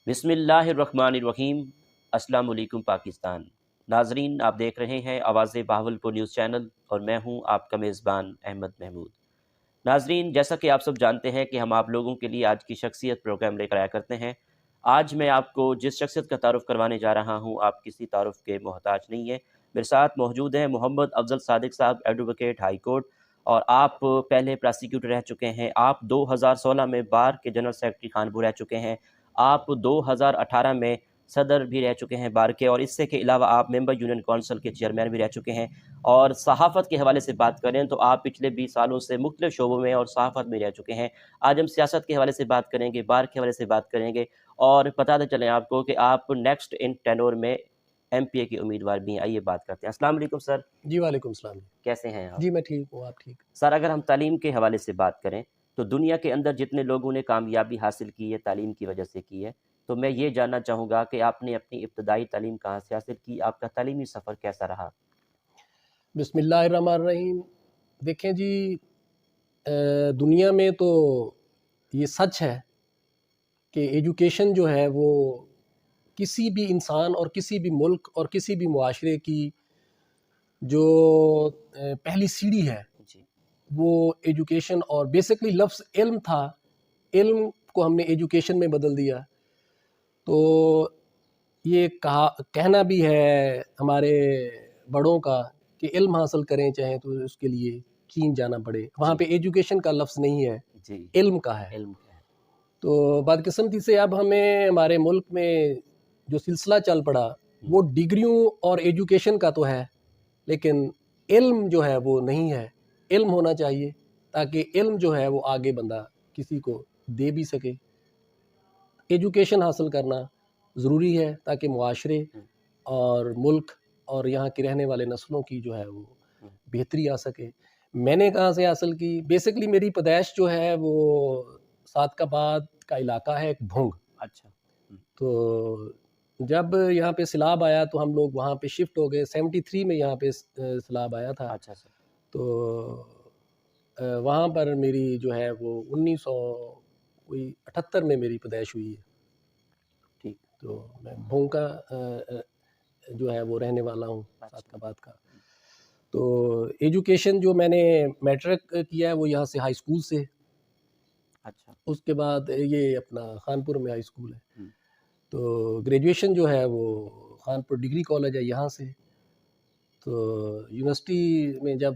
بسم اللہ الرحمن الرحیم۔ السلام علیکم پاکستان۔ ناظرین، آپ دیکھ رہے ہیں آواز بہاولپور نیوز چینل اور میں ہوں آپ کا میزبان احمد محمود۔ ناظرین، جیسا کہ آپ سب جانتے ہیں کہ ہم آپ لوگوں کے لیے آج کی شخصیت پروگرام لے کر آیا کرتے ہیں۔ آج میں آپ کو جس شخصیت کا تعارف کروانے جا رہا ہوں، آپ کسی تعارف کے محتاج نہیں ہیں۔ میرے ساتھ موجود ہیں محمد افضل صادق صاحب، ایڈوکیٹ ہائی کورٹ، اور آپ پہلے پراسیکیوٹر رہ چکے ہیں۔ آپ 2016 میں بار کے جنرل سیکرٹری خانپور رہ چکے ہیں۔ آپ 2018 میں صدر بھی رہ چکے ہیں بار کے، اور اس سے کے علاوہ آپ ممبر یونین کونسل کے چیئرمین بھی رہ چکے ہیں۔ اور صحافت کے حوالے سے بات کریں تو آپ پچھلے 20 سالوں سے مختلف شعبوں میں اور صحافت میں رہ چکے ہیں۔ آج ہم سیاست کے حوالے سے بات کریں گے، بار کے حوالے سے بات کریں گے، اور بتاتے چلیں آپ کو کہ آپ نیکسٹ ان ٹینور میں ایم پی اے کے امیدوار بھی ہیں۔ آئیے بات کرتے ہیں۔ السلام علیکم سر۔ جی وعلیکم السلام۔ کیسے ہیں آپ؟ جی میں ٹھیک ہوں، آپ ٹھیک؟ سر، اگر ہم تعلیم کے حوالے سے بات کریں تو دنیا کے اندر جتنے لوگوں نے کامیابی حاصل کی ہے تعلیم کی وجہ سے کی ہے، تو میں یہ جاننا چاہوں گا کہ آپ نے اپنی ابتدائی تعلیم کہاں سے حاصل کی، آپ کا تعلیمی سفر کیسا رہا؟ بسم اللہ الرحمن الرحیم۔ دیکھیں جی، دنیا میں تو یہ سچ ہے کہ ایجوکیشن جو ہے وہ کسی بھی انسان اور کسی بھی ملک اور کسی بھی معاشرے کی جو پہلی سیڑھی ہے جی وہ ایجوکیشن، اور بیسکلی لفظ علم تھا، علم کو ہم نے ایجوکیشن میں بدل دیا۔ تو یہ کہنا بھی ہے ہمارے بڑوں کا کہ علم حاصل کریں چاہیں تو اس کے لیے چین جانا پڑے، وہاں پہ ایجوکیشن کا لفظ نہیں ہے، جی علم کا ہے۔ علم کا ہے۔ تو بدقسمتی سے اب ہمیں ہمارے ملک میں جو سلسلہ چل پڑا وہ ڈگریوں اور ایجوکیشن کا تو ہے، لیکن علم جو ہے وہ نہیں ہے۔ علم ہونا چاہیے تاکہ علم جو ہے وہ آگے بندہ کسی کو دے بھی سکے۔ ایجوکیشن حاصل کرنا ضروری ہے تاکہ معاشرے اور ملک اور یہاں کے رہنے والے نسلوں کی جو ہے وہ بہتری آ سکے۔ میں نے کہاں سے حاصل کی؟ بیسکلی میری پیدائش جو ہے وہ صادقآباد کا علاقہ ہے، ایک بھونگ۔ اچھا۔ تو جب یہاں پہ سیلاب آیا تو ہم لوگ وہاں پہ شفٹ ہو گئے۔ 73 میں یہاں پہ سیلاب آیا تھا۔ اچھا سر۔ تو وہاں پر میری جو ہے وہ 1978 میں میری پیدائش ہوئی ہے۔ ٹھیک۔ تو میں بھونگ کا جو ہے وہ رہنے والا ہوں، صادقآباد کا۔ تو ایجوکیشن جو میں نے میٹرک کیا ہے وہ یہاں سے ہائی اسکول سے۔ اچھا۔ اس کے بعد یہ اپنا خانپور میں ہائی اسکول ہے۔ تو گریجویشن جو ہے وہ خانپور ڈگری کالج ہے یہاں سے۔ تو یونیورسٹی میں جب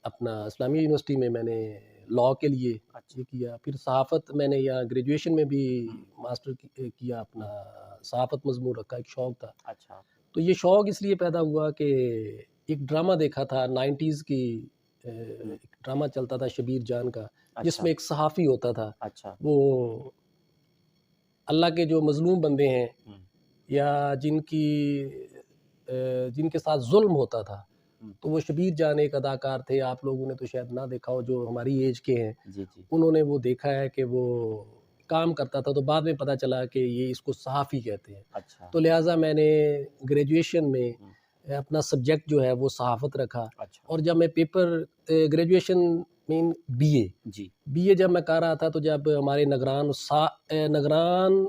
اپنا اسلامیہ یونیورسٹی میں نے لاء کے لیے یہ کیا، پھر صحافت میں نے یہاں گریجویشن میں بھی ماسٹر کیا، اپنا صحافت مضمون رکھا، ایک شوق تھا۔ اچھا۔ تو یہ شوق اس لیے پیدا ہوا کہ ایک ڈرامہ دیکھا تھا 90s کی، ایک ڈرامہ چلتا تھا شبیر جان کا، جس میں ایک صحافی ہوتا تھا۔ اچھا۔ وہ اللہ کے جو مظلوم بندے ہیں یا جن کے ساتھ ظلم ہوتا تھا، تو وہ شبیر جان ایک اداکار تھے، آپ لوگوں نے تو شاید نہ دیکھا ہو جو ہماری ایج کے ہیں، انہوں نے وہ دیکھا ہے کہ وہ کام کرتا تھا۔ تو بعد میں پتہ چلا کہ یہ اس کو صحافی کہتے ہیں۔ اچھا۔ تو لہٰذا میں نے گریجویشن میں اپنا سبجیکٹ جو ہے وہ صحافت رکھا۔ اور جب میں پیپر گریجویشن مین بی اے جب میں کر رہا تھا، تو جب ہمارے نگران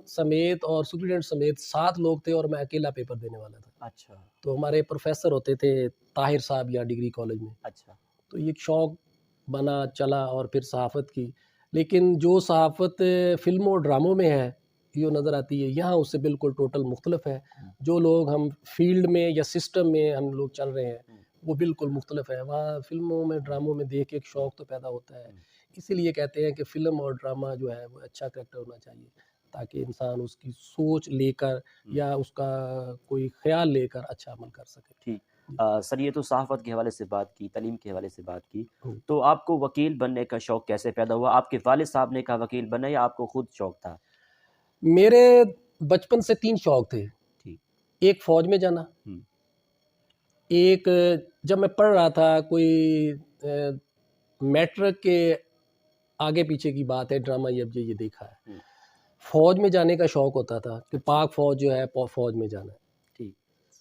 سمیت اور اسٹوڈنٹ سمیت 7 لوگ تھے اور میں اکیلا پیپر دینے والا تھا۔ اچھا۔ تو ہمارے پروفیسر ہوتے تھے طاہر صاحب یا ڈگری کالج میں۔ اچھا۔ تو یہ ایک شوق بنا چلا اور پھر صحافت کی۔ لیکن جو صحافت فلموں اور ڈراموں میں ہے یہ نظر آتی ہے، یہاں اس سے بالکل ٹوٹل مختلف ہے۔ جو لوگ ہم فیلڈ میں یا سسٹم میں ہم لوگ چل رہے ہیں وہ بالکل مختلف ہے۔ وہاں فلموں میں ڈراموں میں دیکھ کے ایک شوق تو پیدا ہوتا ہے، اسی لیے کہتے ہیں کہ فلم اور ڈرامہ جو ہے وہ اچھا کریکٹر ہونا چاہیے تاکہ انسان اس کی سوچ لے کر یا اس کا کوئی خیال لے کر اچھا عمل کر سکے۔ ٹھیک سر، یہ تو صحافت کے حوالے سے بات کی، تعلیم کے حوالے سے بات کی، تو آپ کو وکیل بننے کا شوق کیسے پیدا ہوا؟ آپ کے والد صاحب نے کہا وکیل بننا یا آپ کو خود شوق تھا؟ میرے بچپن سے 3 شوق تھے۔ ایک فوج میں جانا، ایک جب میں پڑھ رہا تھا کوئی میٹرک کے آگے پیچھے کی بات ہے، ڈرامہ یہ دیکھا ہے، فوج میں جانے کا شوق ہوتا تھا کہ پاک فوج جو ہے فوج میں جانا ہے۔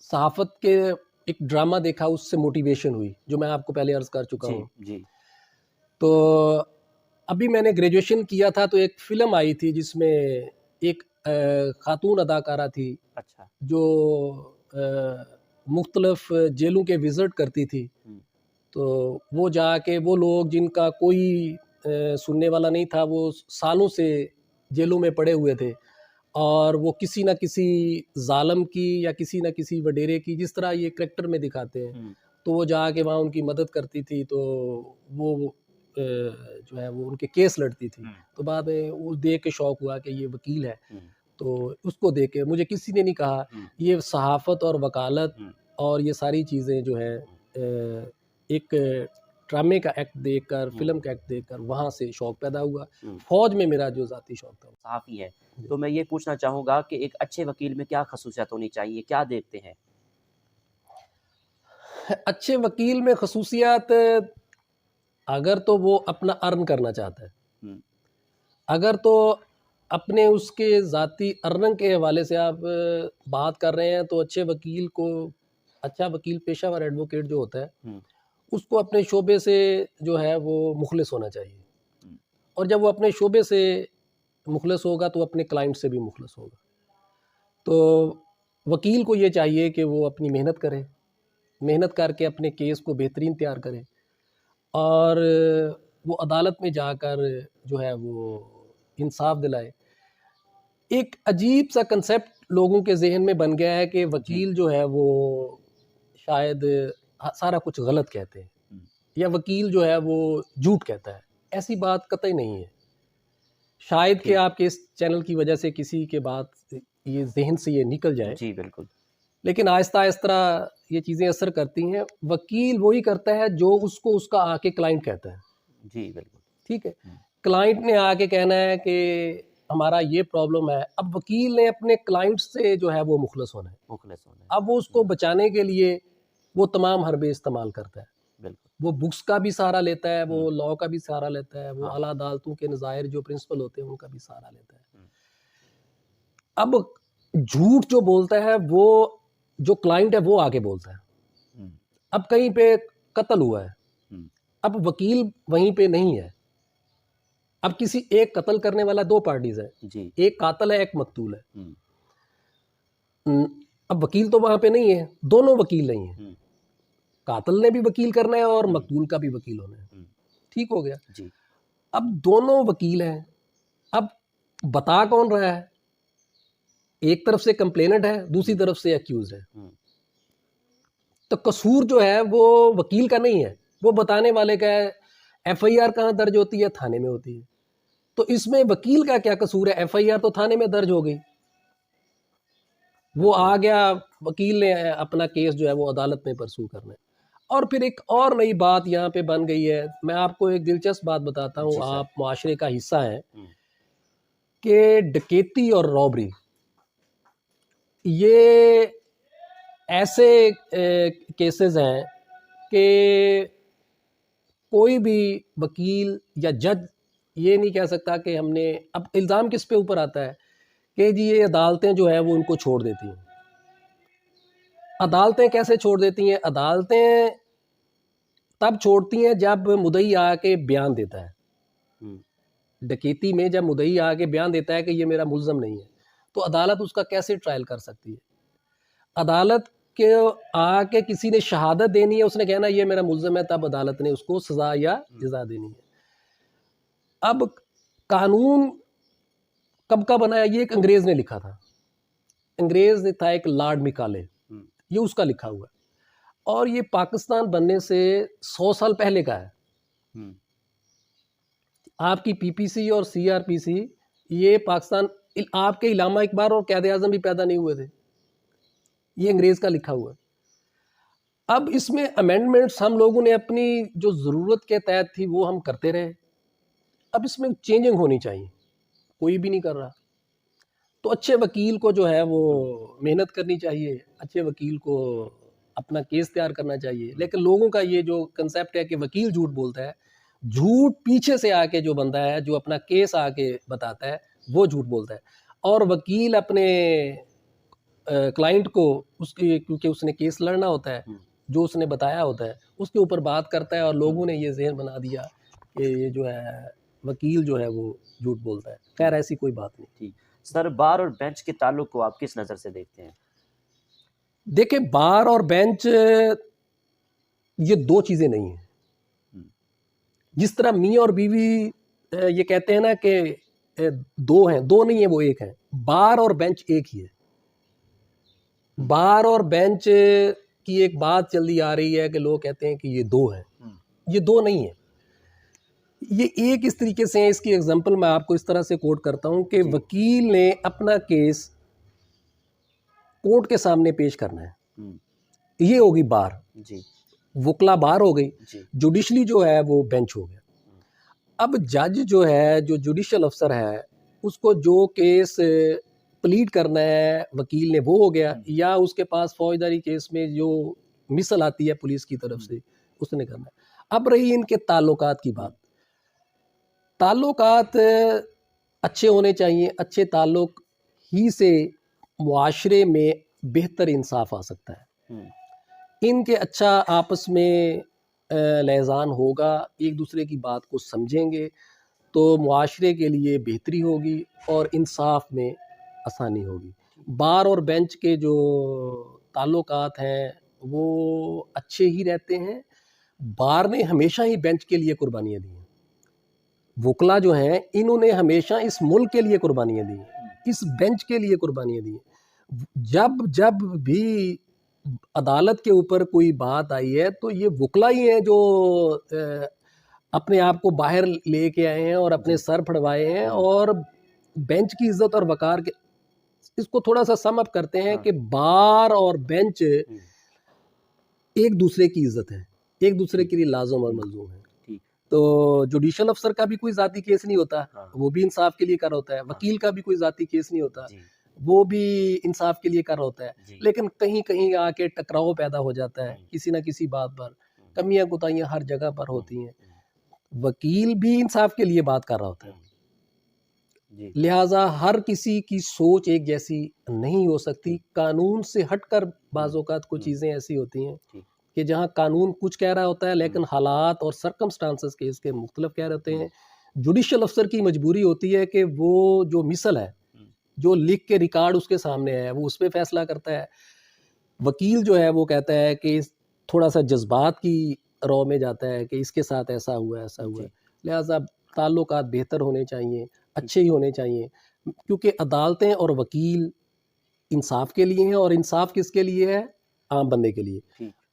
صحافت کے ایک ڈرامہ دیکھا، اس سے موٹیویشن ہوئی جو میں آپ کو پہلے عرض کر چکا ہوں۔ تو ابھی میں نے گریجویشن کیا تھا تو ایک فلم آئی تھی جس میں ایک خاتون اداکارہ تھی اچھا جو مختلف جیلوں کے وزٹ کرتی تھی، تو وہ جا کے وہ لوگ جن کا کوئی سننے والا نہیں تھا، وہ سالوں سے جیلوں میں پڑے ہوئے تھے، اور وہ کسی نہ کسی ظالم کی یا کسی نہ کسی وڈیرے کی، جس طرح یہ کریکٹر میں دکھاتے ہیں، تو وہ جا کے وہاں ان کی مدد کرتی تھی، تو وہ جو ہے وہ ان کے کیس لڑتی تھی۔ تو بعد میں وہ دیکھ کے شوق ہوا کہ یہ وکیل ہے، تو اس کو دیکھ کے مجھے کسی نے نہیں کہا، یہ صحافت اور وکالت اور یہ ساری چیزیں جو ہے ایک ڈرامے کا ایکٹ دیکھ کر، فلم کا ایکٹ دیکھ کر وہاں سے شوق پیدا ہوا۔ فوج میں میرا جو ذاتی شوق تھا، صحافی ہے، تو میں یہ پوچھنا چاہوں گا کہ ایک اچھے وکیل میں کیا خصوصیت ہونی چاہیے، کیا دیکھتے ہیں؟ اچھے وکیل میں خصوصیات، اگر تو وہ اپنا ارن کرنا چاہتا ہے، اگر تو اپنے اس کے ذاتی ارننگ کے حوالے سے آپ بات کر رہے ہیں، تو اچھے وکیل کو، اچھا وکیل پیشہ ور ایڈوکیٹ جو ہوتا ہے، اس کو اپنے شعبے سے جو ہے وہ مخلص ہونا چاہیے، اور جب وہ اپنے شعبے سے مخلص ہوگا تو اپنے کلائنٹ سے بھی مخلص ہوگا۔ تو وکیل کو یہ چاہیے کہ وہ اپنی محنت کرے، محنت کر کے اپنے کیس کو بہترین تیار کرے، اور وہ عدالت میں جا کر جو ہے وہ انصاف دلائے۔ ایک عجیب سا کنسیپٹ لوگوں کے ذہن میں بن گیا ہے کہ وکیل جو ہے وہ شاید سارا کچھ غلط کہتے ہیں، یا وکیل جو ہے وہ جھوٹ کہتا ہے۔ ایسی بات قطعی نہیں ہے، شاید کہ آپ کے اس چینل کی وجہ سے کسی کے بات یہ ذہن سے یہ نکل جائے، جی بالکل، لیکن آہستہ آہستہ یہ چیزیں اثر کرتی ہیں۔ وکیل وہی کرتا ہے جو اس کو اس کا آ کے کلائنٹ کہتا ہے، جی بالکل، ٹھیک ہے، کلائنٹ نے آ کے کہنا ہے کہ ہمارا یہ پرابلم ہے، اب وکیل نے اپنے کلائنٹ سے جو ہے وہ مخلص ہونا ہے، اب وہ اس کو بچانے کے لیے وہ تمام حربے استعمال کرتا ہے، بالکل، وہ بکس کا بھی سہارا لیتا ہے، وہ لاء کا بھی سہارا لیتا ہے، وہ اعلیٰ عدالتوں کے نظائر جو پرنسپل ہوتے ہیں ان کا بھی سہارا لیتا ہے۔ اب جھوٹ جو بولتا ہے، وہ جو کلائنٹ ہے وہ آگے بولتا ہے۔ اب کہیں پہ قتل ہوا ہے، اب وکیل وہیں پہ نہیں ہے، اب کسی ایک قتل کرنے والا دو پارٹیز ہیں، ایک قاتل ہے ایک مقتول ہے، اب وکیل تو وہاں پہ نہیں ہے، دونوں وکیل نہیں ہیں، قاتل نے بھی وکیل کرنا ہے اور مقتول کا بھی وکیل ہونا ہے، ٹھیک ہو گیا۔ اب دونوں وکیل ہیں، اب بتا کون رہا ہے؟ ایک طرف سے کمپلیننٹ ہے، دوسری طرف سے ایکیوز ہے، تو قصور جو ہے وہ وکیل کا نہیں ہے، وہ بتانے والے کا ہے۔ ایف آئی آر کہاں درج ہوتی ہے؟ تھانے میں ہوتی ہے، تو اس میں وکیل کا کیا قصور ہے؟ ایف آئی آر تو تھانے میں درج ہو گئی، وہ آ گیا، وکیل نے اپنا کیس جو ہے وہ عدالت میں پرسو کرنا ہے۔ اور پھر ایک اور نئی بات یہاں پہ بن گئی ہے، میں آپ کو ایک دلچسپ بات بتاتا ہوں، آپ معاشرے کا حصہ ہیں، کہ ڈکیتی اور رابری یہ ایسے کیسز ہیں کہ کوئی بھی وکیل یا جج یہ نہیں کہہ سکتا کہ ہم نے، اب الزام کس پہ اوپر آتا ہے کہ جی یہ عدالتیں جو ہیں وہ ان کو چھوڑ دیتی ہیں۔ عدالتیں کیسے چھوڑ دیتی ہیں؟ عدالتیں تب چھوڑتی ہیں جب مدعی آ کے بیان دیتا ہے، ڈکیتی میں جب مدعی آ کے بیان دیتا ہے کہ یہ میرا ملزم نہیں ہے، تو عدالت اس کا کیسے ٹرائل کر سکتی ہے؟ عدالت کے آ کے کسی نے شہادت دینی ہے، اس نے کہنا یہ میرا ملزم ہے، تب عدالت نے اس کو سزا یا جزا دینی ہے۔ اب قانون کب کا بنایا؟ یہ ایک انگریز نے لکھا تھا، انگریز نے تھا ایک لارڈ میکالے، یہ اس کا لکھا ہوا ہے، اور یہ پاکستان بننے سے 100 سال پہلے کا ہے۔ آپ کی پی پی سی اور سی آر پی سی، یہ پاکستان، آپ کے علامہ اقبال اور قائد اعظم بھی پیدا نہیں ہوئے تھے، یہ انگریز کا لکھا ہوا ہے۔ اب اس میں امینڈمنٹس ہم لوگوں نے اپنی جو ضرورت کے تحت تھی وہ ہم کرتے رہے، اب اس میں چینجنگ ہونی چاہیے، کوئی بھی نہیں کر رہا۔ تو اچھے وکیل کو جو ہے وہ محنت کرنی چاہیے، اچھے وکیل کو اپنا کیس تیار کرنا چاہیے، لیکن لوگوں کا یہ جو کنسیپٹ ہے کہ وکیل جھوٹ بولتا ہے، جھوٹ پیچھے سے آ کے جو بندہ ہے جو اپنا کیس آ کے بتاتا ہے وہ جھوٹ بولتا ہے، اور وکیل اپنے کلائنٹ کو اس کی، کیونکہ اس نے کیس لڑنا ہوتا ہے، جو اس نے بتایا ہوتا ہے اس کے اوپر بات کرتا ہے، اور لوگوں نے یہ ذہن بنا دیا کہ یہ جو ہے وکیل جو ہے وہ جھوٹ بولتا ہے۔ خیر ایسی کوئی بات نہیں۔ سر بار اور بینچ کے تعلق کو آپ کس نظر سے دیکھتے ہیں؟ دیکھیں بار اور بینچ یہ دو چیزیں نہیں ہیں. جس طرح میاں اور بیوی یہ کہتے ہیں نا کہ دو ہیں، دو نہیں ہیں، وہ ایک ہیں. بار اور بینچ ایک ہی ہے. بار اور بینچ کی ایک بات چلتی آ رہی ہے کہ لوگ کہتے ہیں کہ یہ دو ہیں، یہ دو نہیں ہیں. یہ ایک اس طریقے سے ہیں. اس کی ایگزامپل میں آپ کو اس طرح سے کوٹ کرتا ہوں کہ وکیل نے اپنا کیس کورٹ کے سامنے پیش کرنا ہے، یہ ہوگی بار. جی. وکلا بار ہو گئی. جی. جوڈیشلی جو ہے وہ بینچ ہو گیا. اب جج جو ہے، جو جوڈیشل افسر ہے، اس کو جو کیس پلیڈ کرنا ہے وکیل نے وہ ہو گیا، یا اس کے پاس فوجداری کیس میں جو مثل آتی ہے پولیس کی طرف سے اس نے کرنا ہے. اب رہی ان کے تعلقات کی بات. تعلقات اچھے ہونے چاہیے. اچھے تعلق ہی سے معاشرے میں بہتر انصاف آ سکتا ہے. ان کے اچھا آپس میں لحظان ہوگا، ایک دوسرے کی بات کو سمجھیں گے تو معاشرے کے لیے بہتری ہوگی اور انصاف میں آسانی ہوگی. بار اور بینچ کے جو تعلقات ہیں وہ اچھے ہی رہتے ہیں. بار نے ہمیشہ ہی بینچ کے لیے قربانیاں دی ہیں. وکلا جو ہیں انہوں نے ہمیشہ اس ملک کے لیے قربانیاں دی ہیں، اس بینچ کے لیے قربانیاں دی ہیں. جب بھی عدالت کے اوپر کوئی بات آئی ہے تو یہ وکلا ہی ہیں جو اپنے آپ کو باہر لے کے آئے ہیں اور اپنے سر پھڑوائے ہیں، اور بینچ کی عزت اور وقار کے اس کو تھوڑا سا سم اپ کرتے ہیں کہ بار اور بینچ ایک دوسرے کی عزت ہے، ایک دوسرے کے لیے لازم اور ملزوم ہے. تو جوڈیشل افسر کا بھی کوئی ذاتی کیس نہیں ہوتا، وہ بھی انصاف کے لیے کر ہوتا ہے. وکیل کا بھی کوئی ذاتی کیس نہیں ہوتا، وہ بھی انصاف کے لیے کر ہوتا ہے. لیکن کہیں کہیں آ کے ٹکراؤ پیدا ہو جاتا ہے کسی نہ کسی بات پر. کمیاں کوتاہیاں ہر جگہ پر ہوتی ہیں. وکیل بھی انصاف کے لیے بات کر رہا ہوتا ہے. لہٰذا ہر کسی کی سوچ ایک جیسی نہیں ہو سکتی. قانون سے ہٹ کر بعض اوقات کچھ چیزیں ایسی ہوتی ہیں کہ جہاں قانون کچھ کہہ رہا ہوتا ہے لیکن حالات اور سرکمسٹانسز کے اس کے مختلف کہہ رہے ہوتے ہیں. جوڈیشل افسر کی مجبوری ہوتی ہے کہ وہ جو مثل ہے، جو لکھ کے ریکارڈ اس کے سامنے ہے، وہ اس پہ فیصلہ کرتا ہے. وکیل جو ہے وہ کہتا ہے کہ تھوڑا سا جذبات کی رو میں جاتا ہے کہ اس کے ساتھ ایسا ہوا ایسا ہوا. لہٰذا تعلقات بہتر ہونے چاہیے، اچھے ہی ہونے چاہیے، کیونکہ عدالتیں اور وکیل انصاف کے لیے ہیں. اور انصاف کس کے لیے ہے؟ عام بندے کے لیے.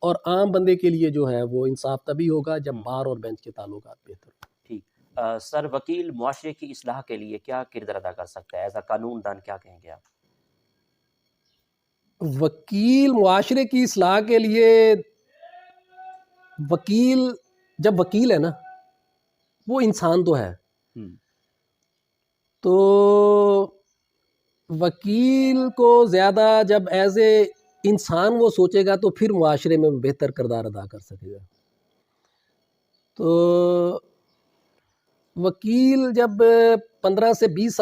اور عام بندے کے لیے جو ہے وہ انصاف تبھی ہوگا جب بار اور بینچ کے تعلقات بہتر ہوں. ٹھیک. سر وکیل معاشرے کی اصلاح کے لیے کیا کردار ادا کر سکتا ہے؟ ایز اے قانون دان کیا کہیں گے آپ؟ وکیل معاشرے کی اصلاح کے لیے، وکیل جب وکیل ہے نا وہ انسان تو ہے، تو وکیل کو زیادہ جب ایز اے انسان وہ سوچے گا تو پھر معاشرے میں بہتر کردار ادا کر سکے گا. تو وکیل جب 15 سے 20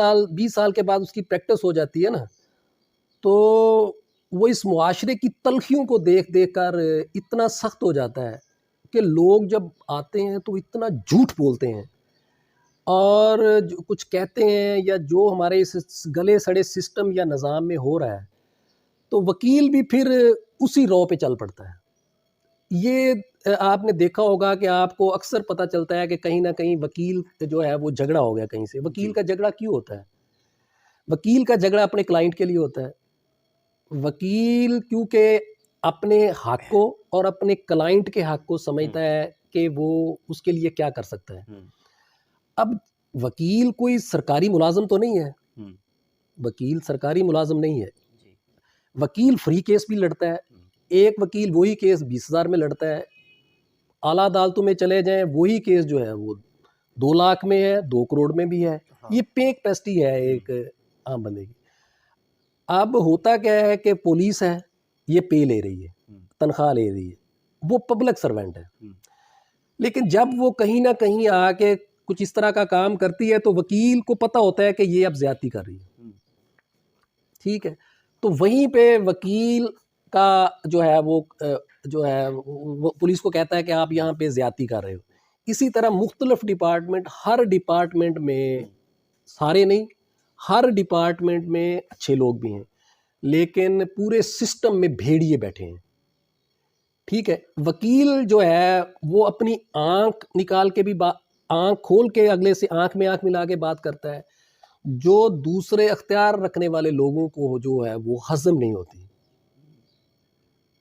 سال کے بعد اس کی پریکٹس ہو جاتی ہے نا، تو وہ اس معاشرے کی تلخیوں کو دیکھ دیکھ کر اتنا سخت ہو جاتا ہے کہ لوگ جب آتے ہیں تو اتنا جھوٹ بولتے ہیں اور جو کچھ کہتے ہیں یا جو ہمارے اس گلے سڑے سسٹم یا نظام میں ہو رہا ہے، تو وکیل بھی پھر اسی رو پہ چل پڑتا ہے. یہ آپ نے دیکھا ہوگا کہ آپ کو اکثر پتہ چلتا ہے کہ کہیں نہ کہیں وکیل جو ہے وہ جھگڑا ہو گیا کہیں سے. وکیل کا جھگڑا کیوں ہوتا ہے؟ وکیل کا جھگڑا اپنے کلائنٹ کے لیے ہوتا ہے. وکیل کیونکہ اپنے حق کو اور اپنے کلائنٹ کے حق کو سمجھتا ہے کہ وہ اس کے لیے کیا کر سکتا ہے. اب وکیل کوئی سرکاری ملازم تو نہیں ہے، وکیل سرکاری ملازم نہیں ہے. وکیل فری کیس بھی لڑتا ہے. ایک وکیل وہی کیس 20,000 میں لڑتا ہے. اعلیٰ عدالتوں میں چلے جائیں وہی کیس جو ہے وہ 2 لاکھ میں ہے، 2 کروڑ میں بھی ہے. یہ پیک پیسٹی ہے ایک عام بندے کی. اب ہوتا کیا ہے کہ پولیس ہے، یہ پے لے رہی ہے، تنخواہ لے رہی ہے، وہ پبلک سرونٹ ہے. لیکن جب وہ کہیں نہ کہیں آ کے کچھ اس طرح کا کام کرتی ہے تو وکیل کو پتہ ہوتا ہے کہ یہ اب زیادتی کر رہی ہے. ٹھیک ہے، تو وہیں پہ وکیل کا جو ہے وہ پولیس کو کہتا ہے کہ آپ یہاں پہ زیادتی کر رہے ہو. اسی طرح مختلف ڈپارٹمنٹ، ہر ڈپارٹمنٹ میں سارے نہیں، ہر ڈپارٹمنٹ میں اچھے لوگ بھی ہیں، لیکن پورے سسٹم میں بھیڑیے بیٹھے ہیں. ٹھیک ہے، وکیل جو ہے وہ اپنی آنکھ نکال کے بھی آنکھ کھول کے اگلے سے آنکھ میں آنکھ ملا کے بات کرتا ہے، جو دوسرے اختیار رکھنے والے لوگوں کو جو ہے وہ ہضم نہیں ہوتی.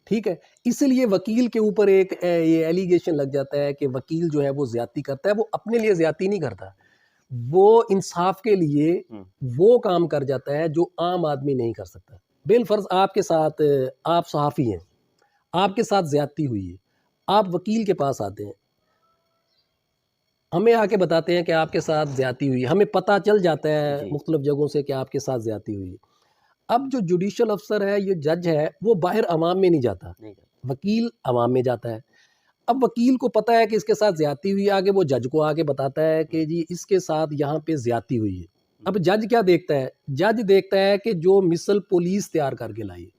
ٹھیک ہے، اس لیے وکیل کے اوپر ایک یہ ایلیگیشن لگ جاتا ہے کہ وکیل جو ہے وہ زیادتی کرتا ہے. وہ اپنے لیے زیادتی نہیں کرتا، وہ انصاف کے لیے وہ کام کر جاتا ہے جو عام آدمی نہیں کر سکتا. بالفرض آپ کے ساتھ، آپ صحافی ہیں، آپ کے ساتھ زیادتی ہوئی ہے، آپ وکیل کے پاس آتے ہیں، ہمیں آ کے بتاتے ہیں کہ آپ کے ساتھ زیادتی ہوئی ہے، ہمیں پتہ چل جاتا ہے مختلف جگہوں سے کہ آپ کے ساتھ زیادتی ہوئی ہے. اب جو جوڈیشل افسر ہے، یہ جج ہے، وہ باہر عوام میں نہیں جاتا، وکیل عوام میں جاتا ہے. اب وکیل کو پتہ ہے کہ اس کے ساتھ زیادتی ہوئی، آگے وہ جج کو آگے بتاتا ہے کہ جی اس کے ساتھ یہاں پہ زیادتی ہوئی ہے. اب جج کیا دیکھتا ہے؟ جج دیکھتا ہے کہ جو مثل پولیس تیار کر کے لائی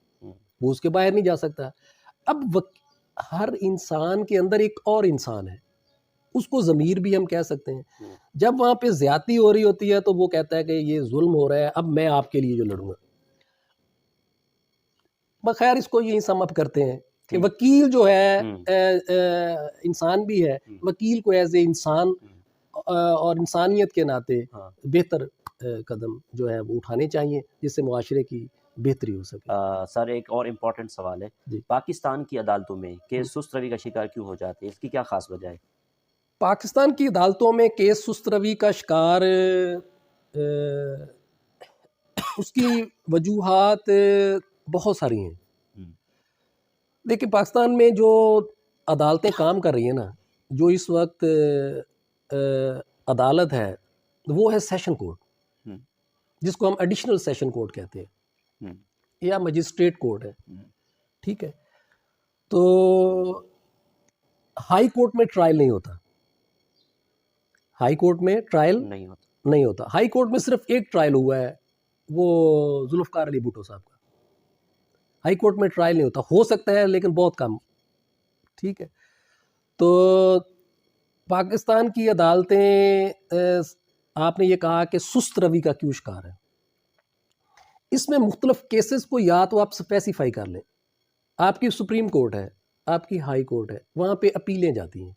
وہ اس کے باہر نہیں جا سکتا. اب ہر انسان کے اندر ایک اور انسان ہے، اس کو ضمیر بھی ہم کہہ سکتے ہیں. جب وہاں پہ زیادتی ہو رہی ہوتی ہے تو وہ کہتا ہے کہ یہ ظلم ہو رہا ہے، اب میں آپ کے لیے جو لڑوں گا. بخیر اس کو یہی سم اپ کرتے ہیں کہ وکیل جو ہے انسان بھی ہے، وکیل کو ایز اے انسان اور انسانیت کے ناطے بہتر قدم جو ہے وہ اٹھانے چاہیے جس سے معاشرے کی بہتری ہو سکے. سر ایک اور امپورٹنٹ سوال ہے، پاکستان کی عدالتوں میں کیس سست روی کا شکار کیوں ہو جاتے ہیں؟ اس کی کیا خاص وجہ ہے؟ پاکستان کی عدالتوں میں کیس سست روی کا شکار اس کی وجوہات بہت ساری ہیں. لیکن پاکستان میں جو عدالتیں کام کر رہی ہیں نا، جو اس وقت عدالت ہے وہ ہے سیشن کورٹ، جس کو ہم ایڈیشنل سیشن کورٹ کہتے ہیں یا مجسٹریٹ کورٹ ہے. ٹھیک ہے، تو ہائی کورٹ میں ٹرائل نہیں ہوتا، ہائی کورٹ میں ٹرائل نہیں ہوتا. ہائی کورٹ میں صرف ایک ٹرائل ہوا ہے، وہ ذوالفقار علی بھٹو صاحب کا. ہائی کورٹ میں ٹرائل نہیں ہوتا، ہو سکتا ہے لیکن بہت کم. ٹھیک ہے، تو پاکستان کی عدالتیں، آپ نے یہ کہا کہ سست روی کا کیوں شکار ہے، اس میں مختلف کیسز کو یا تو آپ اسپیسیفائی کر لیں. آپ کی سپریم کورٹ ہے، آپ کی ہائی کورٹ ہے، وہاں پہ اپیلیں جاتی ہیں.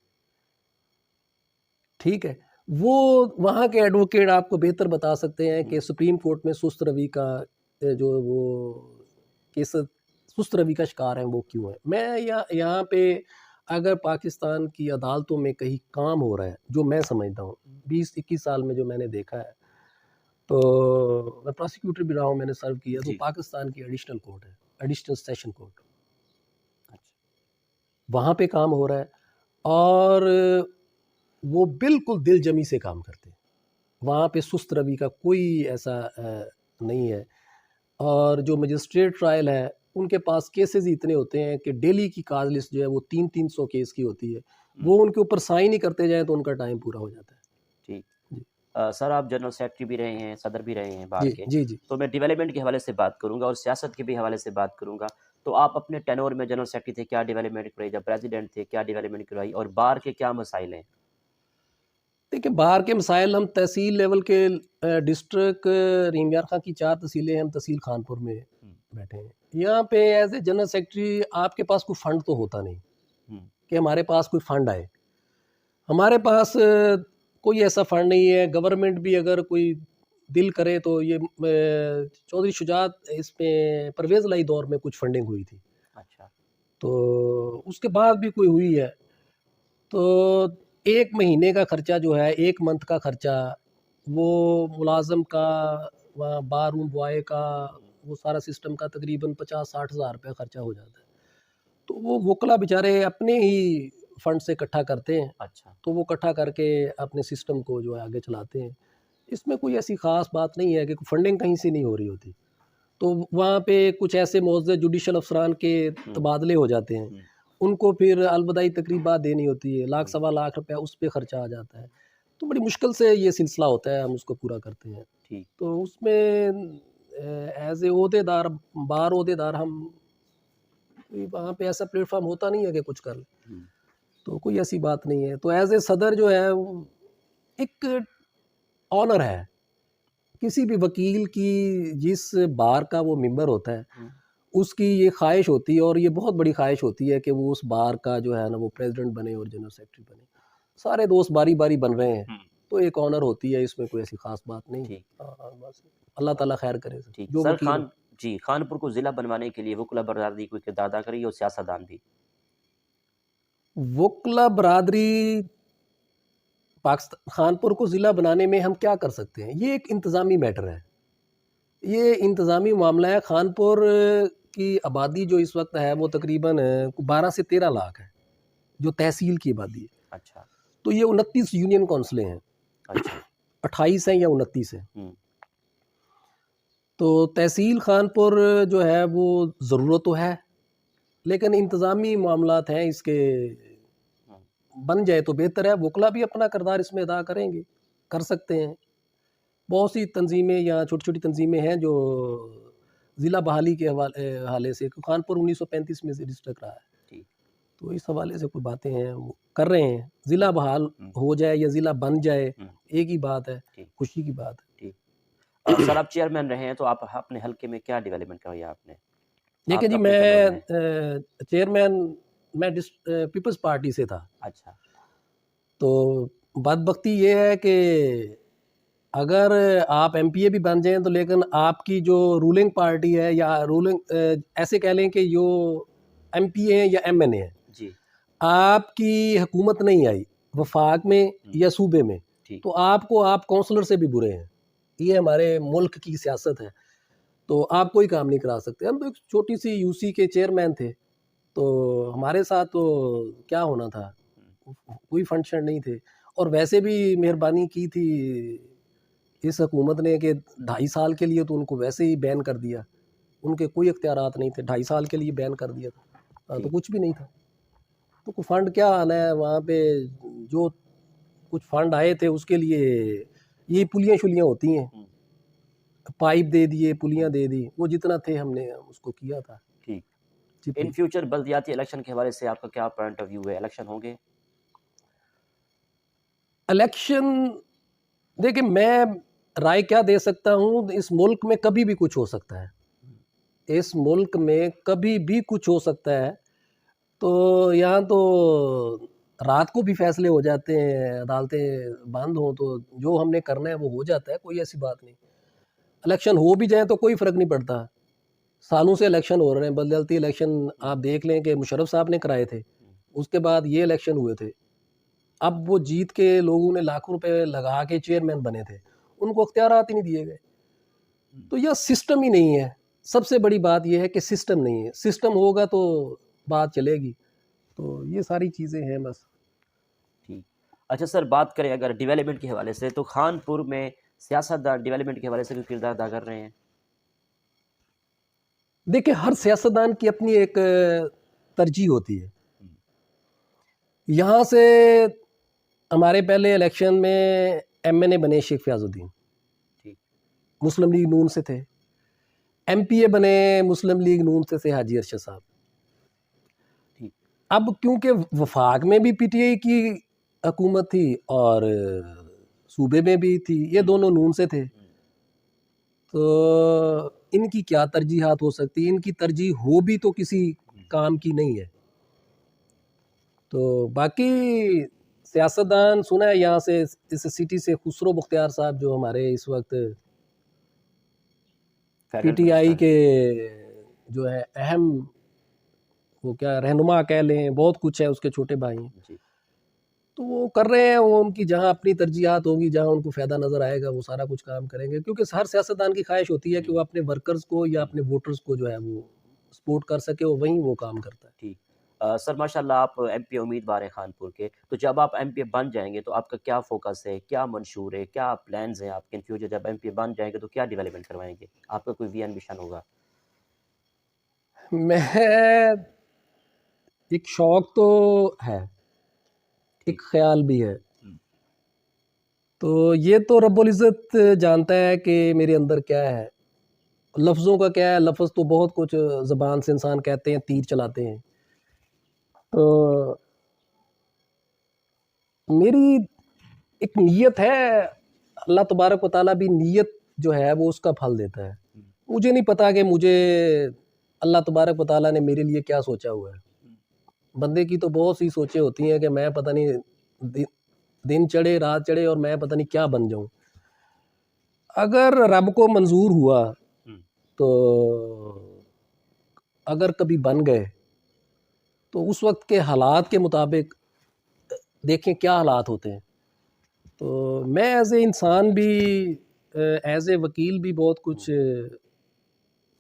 ٹھیک ہے، وہ وہاں کے ایڈوکیٹ آپ کو بہتر بتا سکتے ہیں کہ سپریم کورٹ میں سست روی کا جو وہ کیس سست روی کا شکار ہیں وہ کیوں ہے. میں یہاں پہ اگر پاکستان کی عدالتوں میں کہیں کام ہو رہا ہے، جو میں سمجھتا ہوں 20-21 سال میں جو میں نے دیکھا ہے، تو میں پراسیکیوٹر بھی رہا ہوں، میں نے سرو کیا، تو پاکستان کی ایڈیشنل کورٹ ہے، ایڈیشنل سیشن کورٹ، وہاں پہ کام ہو رہا ہے اور وہ بالکل دل جمی سے کام کرتے ہیں. وہاں پہ سست روی کا کوئی ایسا نہیں ہے. اور جو مجسٹریٹ ٹرائل ہے، ان کے پاس کیسز اتنے ہوتے ہیں کہ ڈیلی کی کاز لسٹ جو ہے وہ 300 کیس کی ہوتی ہے، وہ ان کے اوپر سائن ہی کرتے جائیں تو ان کا ٹائم پورا ہو جاتا ہے. ٹھیک. سر آپ جنرل سیکرٹری بھی رہے ہیں، صدر بھی رہے ہیں بار کے، جی تو میں ڈیولپمنٹ کے حوالے سے بات کروں گا اور سیاست کے بھی حوالے سے بات کروں گا. تو آپ اپنے ٹینور میں جنرل سیکرٹری تھے، کیا ڈیولپمنٹ کرائی؟ جب پریزیڈنٹ تھے کیا ڈیولپمنٹ کرائی؟ اور بار کے کیا مسائل ہیں؟ دیکھیں، بار کے مسائل، ہم تحصیل لیول کے ڈسٹرکٹ رحیم یار خان کی 4 تحصیلیں، ہم تحصیل خانپور میں بیٹھے ہیں. یہاں پہ ایز اے جنرل سیکرٹری آپ کے پاس کوئی فنڈ تو ہوتا نہیں کہ ہمارے پاس کوئی فنڈ آئے. ہمارے پاس کوئی ایسا فنڈ نہیں ہے. گورنمنٹ بھی اگر کوئی دل کرے تو یہ چودھری شجاعت اس میں پرویز لائی دور میں کچھ فنڈنگ ہوئی تھی. اچھا. تو اس کے بعد بھی کوئی ہوئی ہے تو 1 مہینے کا خرچہ جو ہے، 1 منتھ کا خرچہ، وہ ملازم کا، وہاں بار روم بوائے کا، وہ سارا سسٹم کا تقریباً 50-60 ہزار روپے خرچہ ہو جاتا ہے. تو وہ وکلا بیچارے اپنے ہی فنڈ سے اکٹھا کرتے ہیں. اچھا. تو وہ اکٹھا کر کے اپنے سسٹم کو جو ہے آگے چلاتے ہیں. اس میں کوئی ایسی خاص بات نہیں ہے کہ فنڈنگ کہیں سے نہیں ہو رہی ہوتی. تو وہاں پہ کچھ ایسے معزز جوڈیشل افسران کے تبادلے ہو جاتے ہیں، ان کو پھر الوداعی تقریبات دینی ہوتی ہے، 1,00,000-1.25 روپیہ اس پہ خرچہ آ جاتا ہے. تو بڑی مشکل سے یہ سلسلہ ہوتا ہے، ہم اس کو پورا کرتے ہیں. ٹھیک. تو اس میں ایز اے عہدے دار، بار عہدے دار، ہم وہاں پہ ایسا پلیٹ فارم ہوتا نہیں ہے کہ کچھ کر لیں، تو کوئی ایسی بات نہیں ہے. تو ایز اے صدر جو ہے ایک آنر ہے کسی بھی وکیل کی جس بار کا وہ ممبر ہوتا ہے اس کی یہ خواہش ہوتی ہے، اور یہ بہت بڑی خواہش ہوتی ہے کہ وہ اس بار کا جو ہے نا وہ پریزیڈنٹ بنے اور جنرل سیکرٹری بنے. سارے دوست باری باری بن رہے ہیں تو ایک آنر ہوتی ہے، اس میں کوئی ایسی خاص بات نہیں. ٹھیک بس اللہ تعالیٰ خیر کرے. ٹھیک. جو سر وکیل خان جی، خانپور کو ضلع بنوانے کے لیے وکلا برادری کوئی کردار ادا کری اور سیاستدان بھی؟ وکلا برادری پاکستان خانپور کو ضلع بنانے میں ہم کیا کر سکتے ہیں؟ یہ ایک انتظامی میٹر ہے، یہ انتظامی معاملہ ہے. خانپور کی آبادی جو اس وقت ہے وہ تقریباً 12 سے 13 لاکھ ہے، جو تحصیل کی آبادی ہے. اچھا تو یہ 29 یونین کونسلیں ہیں، اچھا 28 ہیں یا 29 ہیں. ہم، تو تحصیل خانپور جو ہے وہ ضرورت تو ہے، لیکن انتظامی معاملات ہیں اس کے. بن جائے تو بہتر ہے. وکلا بھی اپنا کردار اس میں ادا کریں گے، کر سکتے ہیں. بہت سی تنظیمیں یا چھوٹی چھوٹی تنظیمیں ہیں جو ضلع بحالی کے حوالے سے، خانپور 1935 میں سے رجسٹر کرا ہے، ٹھیک تو اس حوالے سے کوئی باتیں ہیں وہ کر رہے ہیں. ضلع بحال ہو جائے یا ضلع بن جائے ایک ہی بات ہے، ٹھیک خوشی کی بات ہے. ٹھیک. سر آپ چیئرمین رہے ہیں تو آپ اپنے حلقے میں کیا ڈیولپمنٹ کروائی آپ نے؟ دیکھیں جی، آپ کا اپنے ٹینور میں چیئرمین میں پیپلز پارٹی سے تھا. اچھا تو بدبختی یہ ہے کہ اگر آپ ایم پی اے بھی بن جائیں تو لیکن آپ کی جو رولنگ پارٹی ہے یا رولنگ ایسے کہہ لیں کہ جو ایم پی اے ہیں یا ایم این اے ہیں، جی آپ کی حکومت نہیں آئی وفاق میں یا صوبے میں، ٹھیک تو آپ کو آپ کونسلر سے بھی برے ہیں. یہ ہمارے ملک کی سیاست ہے. تو آپ کوئی کام نہیں کرا سکتے. ہم تو ایک چھوٹی سی یو سی کے چیئرمین تھے، تو ہمارے ساتھ تو کیا ہونا تھا، کوئی فنکشن نہیں تھے. اور ویسے بھی مہربانی کی تھی اس حکومت نے کہ 2.5 سال کے لیے تو ان کو ویسے ہی بین کر دیا. ان کے کوئی اختیارات نہیں تھے، 2.5 سال کے لیے بین کر دیا تھا. تو کچھ بھی نہیں تھا. تو کوئی فنڈ کیا آنا ہے وہاں پہ؟ جو کچھ فنڈ آئے تھے اس کے لیے یہ پلیاں شلیاں ہوتی ہیں، پائپ دے دیے، پلیاں دے دی، وہ جتنا تھے ہم نے اس کو کیا تھا. ٹھیک. جی ان فیوچر بلدیاتی الیکشن کے حوالے سے آپ کا کیا پوائنٹ آف ویو ہے؟ الیکشن ہوں گے؟ الیکشن دیکھیں، میں رائے کیا دے سکتا ہوں، اس ملک میں کبھی بھی کچھ ہو سکتا ہے. اس ملک میں کبھی بھی کچھ ہو سکتا ہے. تو یہاں تو رات کو بھی فیصلے ہو جاتے ہیں، عدالتیں بند ہوں تو جو ہم نے کرنا ہے وہ ہو جاتا ہے، کوئی ایسی بات نہیں. الیکشن ہو بھی جائیں تو کوئی فرق نہیں پڑتا. سالوں سے الیکشن ہو رہے ہیں، بلدیاتی الیکشن آپ دیکھ لیں کہ مشرف صاحب نے کرائے تھے، اس کے بعد یہ الیکشن ہوئے تھے. اب وہ جیت کے لوگوں نے لاکھوں روپے لگا کے چیئرمین بنے تھے، ان کو اختیارات ہی نہیں دیے گئے. تو یہ سسٹم ہی نہیں ہے. سب سے بڑی بات یہ ہے کہ سسٹم نہیں ہے. سسٹم ہوگا تو بات چلے گی. تو یہ ساری چیزیں ہیں بس. ٹھیک. اچھا سر، بات کریں اگر ڈیولپمنٹ کے حوالے سے، تو خانپور میں سیاستدان ڈیولپمنٹ کے حوالے سے کوئی کردار ادا کر رہے ہیں؟ دیکھیں، ہر سیاستدان کی اپنی ایک ترجیح ہوتی ہے. یہاں سے ہمارے پہلے الیکشن میں ایم این اے بنے شیخ فیاض الدین، ٹھیک مسلم لیگ نون سے تھے. ایم پی اے بنے مسلم لیگ نون سے تھے حاجی ارشد صاحب. ٹھیک اب کیونکہ وفاق میں بھی پی ٹی آئی کی حکومت تھی اور صوبے میں بھی تھی، یہ دونوں نون سے تھے، تو ان کی کیا ترجیحات ہو سکتی؟ ان کی ترجیح ہو بھی تو کسی کام کی نہیں ہے. تو باقی سیاستدان سنا ہے یہاں سے اس سٹی سے خسرو بختیار صاحب جو ہمارے اس وقت پی ٹی آئی کے جو ہے اہم وہ کیا رہنما کہہ لیں، بہت کچھ ہے، اس کے چھوٹے بھائی ہیں. جی تو وہ کر رہے ہیں، وہ ان کی جہاں اپنی ترجیحات ہوگی، جہاں ان کو فائدہ نظر آئے گا وہ سارا کچھ کام کریں گے. کیونکہ ہر سیاستدان کی خواہش ہوتی ہے کہ وہ اپنے ورکرز کو یا اپنے ووٹرز کو جو ہے وہ سپورٹ کر سکے، وہ وہیں وہ کام کرتا ہے. ٹھیک. سر ماشاء اللہ آپ ایم پی امیدوار ہیں خانپور کے، تو جب آپ ایم پی بن جائیں گے تو آپ کا کیا فوکس ہے، کیا منشور ہے، کیا پلانز ہیں آپ کے ان فیوچر؟ جب ایم پی بن جائیں گے تو کیا ڈیولپمنٹ کروائیں گے؟ آپ کا کوئی وی این مشن ہوگا؟ میں ایک شوق تو ہے، ایک خیال بھی ہے. تو یہ تو رب العزت جانتا ہے کہ میرے اندر کیا ہے. لفظوں کا کیا ہے، لفظ تو بہت کچھ زبان سے انسان کہتے ہیں، تیر چلاتے ہیں. تو میری ایک نیت ہے، اللہ تبارک و تعالیٰ بھی نیت جو ہے وہ اس کا پھل دیتا ہے. مجھے نہیں پتا کہ مجھے اللہ تبارک و تعالیٰ نے میرے لیے کیا سوچا ہوا ہے. بندے کی تو بہت سی سوچیں ہوتی ہیں کہ میں پتہ نہیں دن چڑھے رات چڑھے اور میں پتہ نہیں کیا بن جاؤں. اگر رب کو منظور ہوا تو اگر کبھی بن گئے تو اس وقت کے حالات کے مطابق دیکھیں کیا حالات ہوتے ہیں. تو میں ایز اے انسان بھی ایز اے وکیل بھی بہت کچھ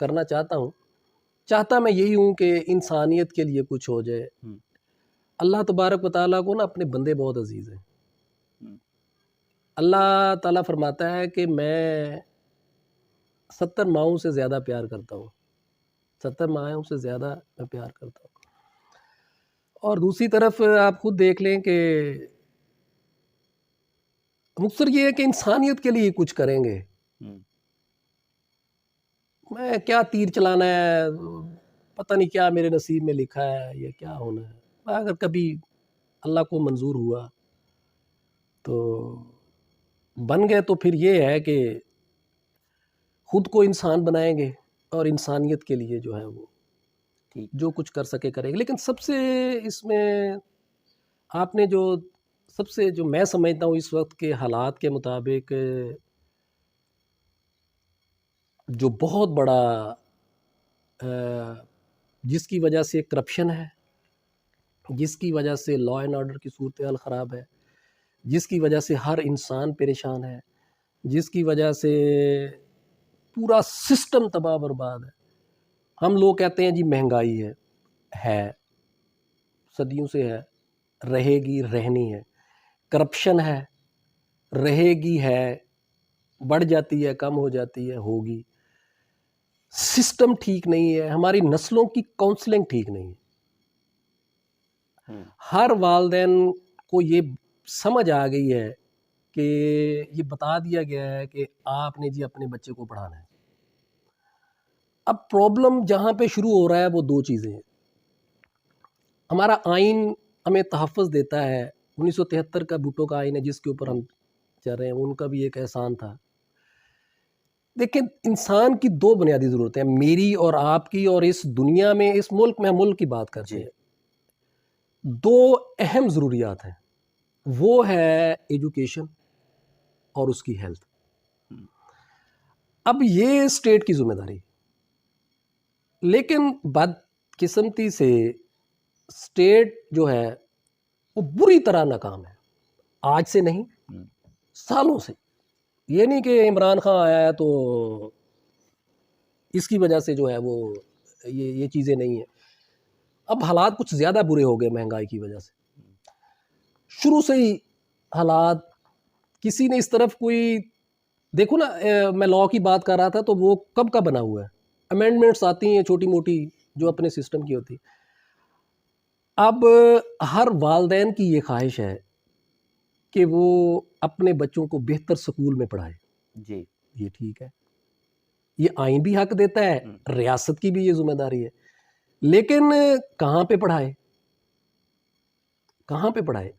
کرنا چاہتا میں یہی ہوں کہ انسانیت کے لیے کچھ ہو جائے. اللہ تبارک و تعالیٰ کو نا اپنے بندے بہت عزیز ہیں. اللہ تعالیٰ فرماتا ہے کہ میں 70 ماؤں سے زیادہ پیار کرتا ہوں. 70 ماؤں سے زیادہ میں پیار کرتا ہوں. اور دوسری طرف آپ خود دیکھ لیں کہ مقصد یہ ہے کہ انسانیت کے لیے کچھ کریں گے. میں کیا تیر چلانا ہے، پتہ نہیں کیا میرے نصیب میں لکھا ہے یا کیا ہونا ہے. اگر کبھی اللہ کو منظور ہوا تو بن گئے تو پھر یہ ہے کہ خود کو انسان بنائیں گے اور انسانیت کے لیے جو ہے وہ جو کچھ کر سکے کریں گے. لیکن سب سے اس میں آپ نے سب سے جو میں سمجھتا ہوں اس وقت کے حالات کے مطابق جو بہت بڑا جس کی وجہ سے کرپشن ہے، جس کی وجہ سے لا اینڈ آرڈر کی صورتحال خراب ہے، جس کی وجہ سے ہر انسان پریشان ہے، جس کی وجہ سے پورا سسٹم تباہ برباد ہے. ہم لوگ کہتے ہیں جی مہنگائی ہے صدیوں سے ہے، رہے گی، رہنی ہے. کرپشن ہے، رہے گی، ہے، بڑھ جاتی ہے، کم ہو جاتی ہے، ہوگی. سسٹم ٹھیک نہیں ہے، ہماری نسلوں کی کاؤنسلنگ ٹھیک نہیں ہے. ہر والدین کو یہ سمجھ آ گئی ہے کہ یہ بتا دیا گیا ہے کہ آپ نے جی اپنے بچے کو پڑھانا ہے. اب پرابلم جہاں پہ شروع ہو رہا ہے وہ دو چیزیں ہیں. ہمارا آئین ہمیں تحفظ دیتا ہے، 1973 کا بھٹو کا آئین ہے جس کے اوپر ہم چل رہے ہیں، ان کا بھی ایک احسان تھا. لیکن انسان کی دو بنیادی ضرورتیں ہیں، میری اور آپ کی، اور اس دنیا میں اس ملک میں ملک کی بات کرتے ہیں. دو اہم ضروریات ہیں، وہ ہے ایجوکیشن اور اس کی ہیلتھ. اب یہ اسٹیٹ کی ذمہ داری، لیکن بدقسمتی سے اسٹیٹ جو ہے وہ بری طرح ناکام ہے. آج سے نہیں، سالوں سے. یہ نہیں کہ عمران خان آیا ہے تو اس کی وجہ سے جو ہے وہ یہ چیزیں نہیں ہیں. اب حالات کچھ زیادہ برے ہو گئے مہنگائی کی وجہ سے. شروع سے ہی حالات، کسی نے اس طرف کوئی دیکھو نا، میں لا کی بات کر رہا تھا تو وہ کب کا بنا ہوا ہے، امینڈمنٹس آتی ہیں چھوٹی موٹی جو اپنے سسٹم کی ہوتی. اب ہر والدین کی یہ خواہش ہے کہ وہ اپنے بچوں کو بہتر سکول میں پڑھائے. جی یہ ٹھیک ہے، یہ آئین بھی حق دیتا ہے، ریاست کی بھی یہ ذمہ داری ہے. لیکن کہاں پہ پڑھائے، کہاں پہ پڑھائے؟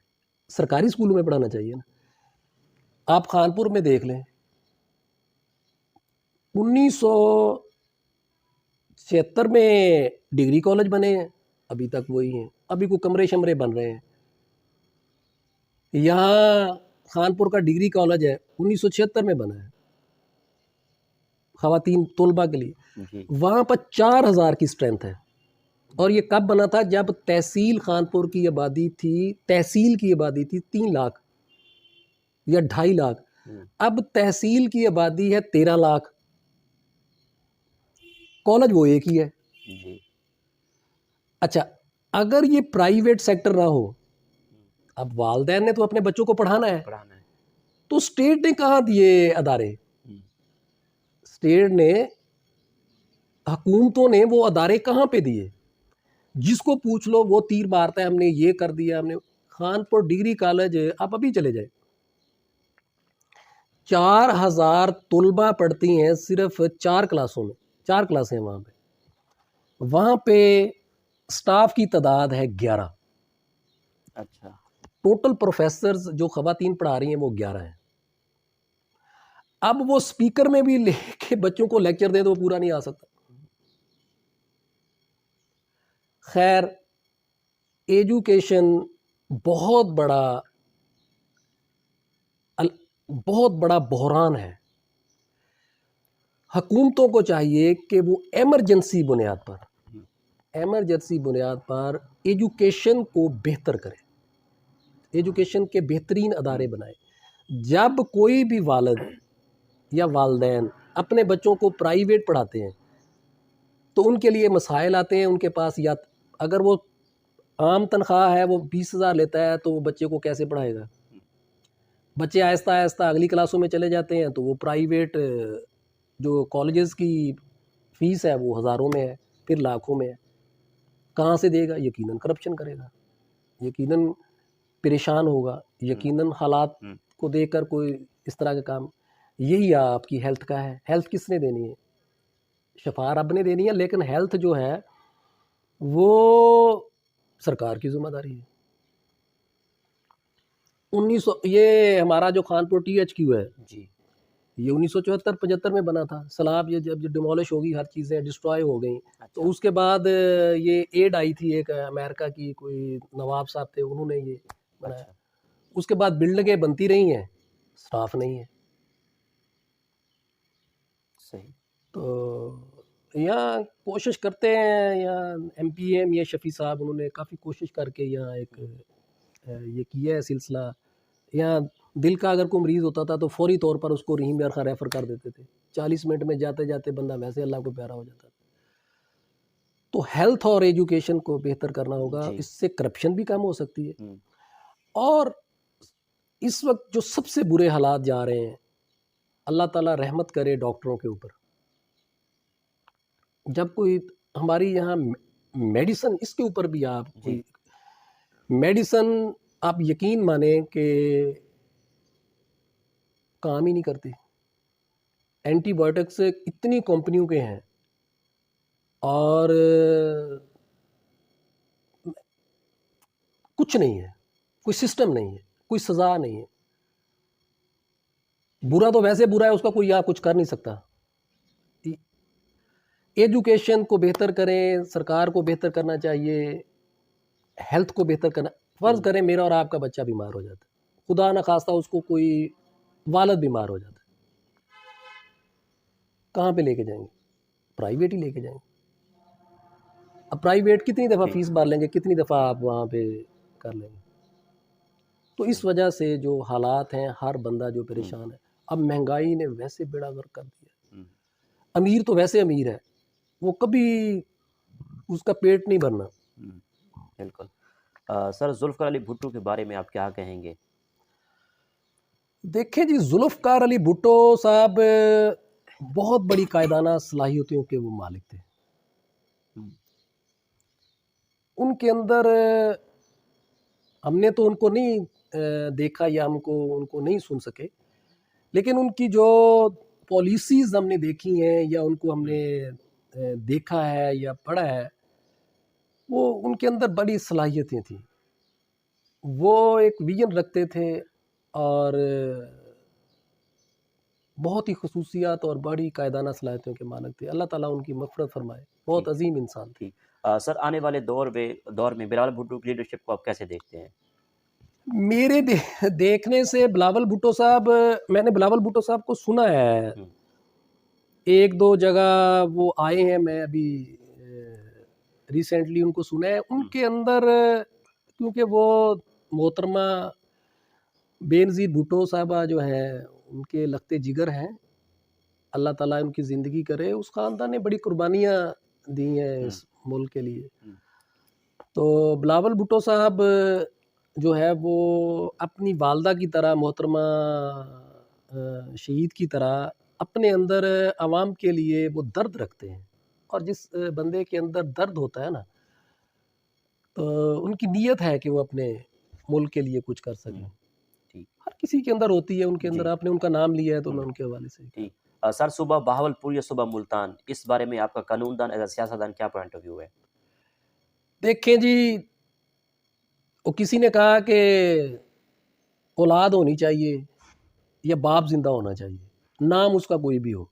سرکاری اسکولوں میں پڑھانا چاہیے نا. آپ خانپور میں دیکھ لیں، 1976 میں ڈگری کالج بنے ہیں، ابھی تک وہی ہیں. ابھی کوئی کمرے شمرے بن رہے ہیں. یہاں خانپور کا ڈگری کالج ہے 1976 میں بنا ہے خواتین طلباء کے لیے. وہاں پر 4000 کی اسٹرینتھ ہے. اور یہ کب بنا تھا؟ جب تحصیل خانپور کی آبادی تھی، تحصیل کی آبادی تھی 3 لاکھ یا 2.5 لاکھ. اب تحصیل کی آبادی ہے 13 لاکھ. کالج وہ ایک ہی ہے. اچھا، اگر یہ پرائیویٹ سیکٹر نہ ہو، اب والدین نے تو اپنے بچوں کو پڑھانا ہے، تو اسٹیٹ نے کہاں دیے ادارے؟ اسٹیٹ نے، حکومتوں نے وہ ادارے کہاں پہ دیے؟ جس کو پوچھ لو وہ تیر مارتا ہے، ہم نے یہ کر دیا، ہم نے. خانپور ڈگری کالج آپ ابھی چلے جائیں، 4000 طلباء پڑھتی ہیں صرف 4 کلاسوں میں. 4 کلاسیں وہاں پہ. وہاں پہ سٹاف کی تعداد ہے 11. اچھا، ٹوٹل پروفیسرز جو خواتین پڑھا رہی ہیں وہ 11 ہیں. اب وہ سپیکر میں بھی لے کے بچوں کو لیکچر دے تو وہ پورا نہیں آ سکتا. خیر ایجوکیشن بہت بڑا بحران ہے. حکومتوں کو چاہیے کہ وہ ایمرجنسی بنیاد پر ایجوکیشن کو بہتر کرے، ایجوکیشن کے بہترین ادارے بنائے. جب کوئی بھی والد یا والدین اپنے بچوں کو پرائیویٹ پڑھاتے ہیں تو ان کے لیے مسائل آتے ہیں. ان کے پاس یا اگر وہ عام تنخواہ ہے، وہ 20,000 لیتا ہے تو وہ بچے کو کیسے پڑھائے گا؟ بچے آہستہ آہستہ اگلی کلاسوں میں چلے جاتے ہیں تو وہ پرائیویٹ جو کالجز کی فیس ہے وہ ہزاروں میں ہے، پھر لاکھوں میں ہے. کہاں سے دے گا؟ یقیناً کرپشن کرے گا، یقیناً پریشان ہوگا، یقیناً حالات کو دیکھ کر کوئی اس طرح کا کام. یہی آپ کی ہیلتھ کا ہے. ہیلتھ کس نے دینی ہے؟ شفا رب نے دینی ہے، لیکن ہیلتھ جو ہے وہ سرکار کی ذمہ داری ہے. یہ ہمارا جو خانپور ٹی ایچ کیو ہے جی یہ 1974-75 میں بنا تھا. سلاب یہ جب ڈیمولش ہوگی، ہر چیزیں ڈسٹرائے ہو گئیں، تو اس کے بعد یہ ایڈ آئی تھی ایک امریکہ کی، کوئی نواب صاحب تھے، انہوں نے یہ بنایا. اس کے بعد بلڈنگیں بنتی رہی ہیں، سٹاف نہیں ہے. صحیح. تو یہاں کوشش کرتے ہیں، یہاں ایم پی ایم یہ شفیع صاحب انہوں نے کافی کوشش کر کے یہاں ایک یہ کیا ہے سلسلہ. یہاں دل کا اگر کوئی مریض ہوتا تھا تو فوری طور پر اس کو رحیم یار خان ریفر کر دیتے تھے. 40 منٹ میں جاتے جاتے بندہ ویسے اللہ کو پیارا ہو جاتا تھا. تو ہیلتھ اور ایجوکیشن کو بہتر کرنا ہوگا. اس سے کرپشن بھی کم ہو سکتی ہے. اور اس وقت جو سب سے برے حالات جا رہے ہیں، اللہ تعالیٰ رحمت کرے ڈاکٹروں کے اوپر. جب کوئی ہماری یہاں میڈیسن، اس کے اوپر بھی آپ کوئی میڈیسن آپ یقین مانیں کہ کام ہی نہیں کرتی. اینٹی بایوٹکس اتنی کمپنیوں کے ہیں اور کچھ نہیں ہے، کوئی سسٹم نہیں ہے، کوئی سزا نہیں ہے. برا تو ویسے برا ہے، اس کا کوئی یہاں کچھ کر نہیں سکتا. ایجوکیشن کو بہتر کریں، سرکار کو بہتر کرنا چاہیے، ہیلتھ کو بہتر کرنا. فرض کریں میرا اور آپ کا بچہ بیمار ہو جاتا ہے، خدا نخواستہ اس کو کوئی والد بیمار ہو جاتا ہے، کہاں پہ لے کے جائیں گے؟ پرائیویٹ ہی لے کے جائیں گے. اب پرائیویٹ کتنی دفعہ فیس بھر لیں گے، کتنی دفعہ آپ وہاں پہ کر لیں گے. تو اس وجہ سے جو حالات ہیں، ہر بندہ جو پریشان ہے. اب مہنگائی نے ویسے بیڑا غرق کر دیا. امیر تو ویسے امیر ہے، وہ کبھی اس کا پیٹ نہیں بھرنا. بالکل. سر ذوالفقار علی بھٹو کے بارے میں آپ کیا کہیں گے؟ دیکھیں جی، ذوالفقار علی بھٹو صاحب بہت بڑی قائدانہ صلاحیتوں کے وہ مالک تھے. ان کے اندر ہم نے تو ان کو نہیں دیکھا یا ہم کو ان کو نہیں سن سکے، لیکن ان کی جو پالیسیز ہم نے دیکھی ہیں یا ان کو ہم نے دیکھا ہے یا پڑھا ہے، وہ ان کے اندر بڑی صلاحیتیں تھیں. وہ ایک ویژن رکھتے تھے اور بہت ہی خصوصیات اور بڑی قائدانہ صلاحیتوں کے مالک تھے. اللہ تعالیٰ ان کی مغفرت فرمائے. بہت عظیم انسان تھے. سر آنے والے دور میں بلاول بھٹو کی لیڈرشپ کو آپ کیسے دیکھتے ہیں؟ میرے دیکھنے سے بلاول بھٹو صاحب، میں نے بلاول بھٹو صاحب کو سنا ہے، ایک دو جگہ وہ آئے ہیں، میں ابھی ریسنٹلی ان کو سنا ہے. ان کے اندر کیونکہ وہ محترمہ بے نظیر بھٹو صاحبہ جو ہیں ان کے لختے جگر ہیں، اللہ تعالیٰ ان کی زندگی کرے. اس خاندان نے بڑی قربانیاں دی ہیں اس ملک کے لیے. تو بلاول بھٹو صاحب جو ہے وہ اپنی والدہ کی طرح، محترمہ شہید کی طرح اپنے اندر عوام کے لیے وہ درد رکھتے ہیں. اور جس بندے کے اندر درد ہوتا ہے نا، تو ان کی نیت ہے کہ وہ اپنے ملک کے لیے کچھ کر سکیں. ہر کسی کے اندر ہوتی ہے، ان کے اندر. آپ نے ان کا نام لیا ہے تو میں ان کے حوالے سے. سر صوبہ بہاولپور یا صوبہ ملتان، اس بارے میں آپ کا قانون دان ایز سیاست دان کیا پوائنٹ آف ویو ہے؟ دیکھیں جی، وہ کسی نے کہا کہ اولاد ہونی چاہیے یا باپ زندہ ہونا چاہیے. نام اس کا کوئی بھی ہو.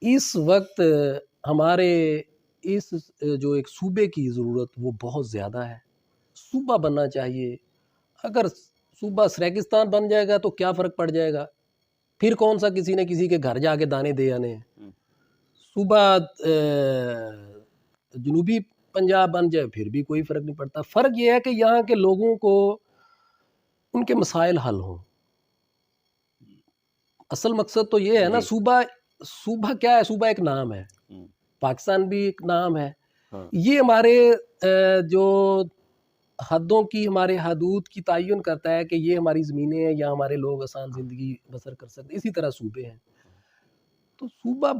اس وقت ہمارے اس جو ایک صوبے کی ضرورت وہ بہت زیادہ ہے. صوبہ بننا چاہیے. اگر صوبہ سریکستان بن جائے گا تو کیا فرق پڑ جائے گا؟ پھر کون سا کسی نے کسی کے گھر جا کے دانے دے آنے ہیں. صوبہ جنوبی پنجاب بن جائے پھر بھی کوئی فرق نہیں پڑتا. فرق یہ ہے کہ یہاں کے لوگوں کو ان کے مسائل حل ہوں. اصل مقصد تو یہ ہے نا. صوبہ کیا ہے؟ صوبہ ایک نام ہے. پاکستان بھی ایک نام ہے. یہ ہمارے جو حدوں کی، ہمارے حدود کی تعین کرتا ہے کہ یہ ہماری زمینیں ہیں یا ہمارے لوگ آسان زندگی بسر کر سکتے. اسی طرح صوبے ہیں. تو صوبہ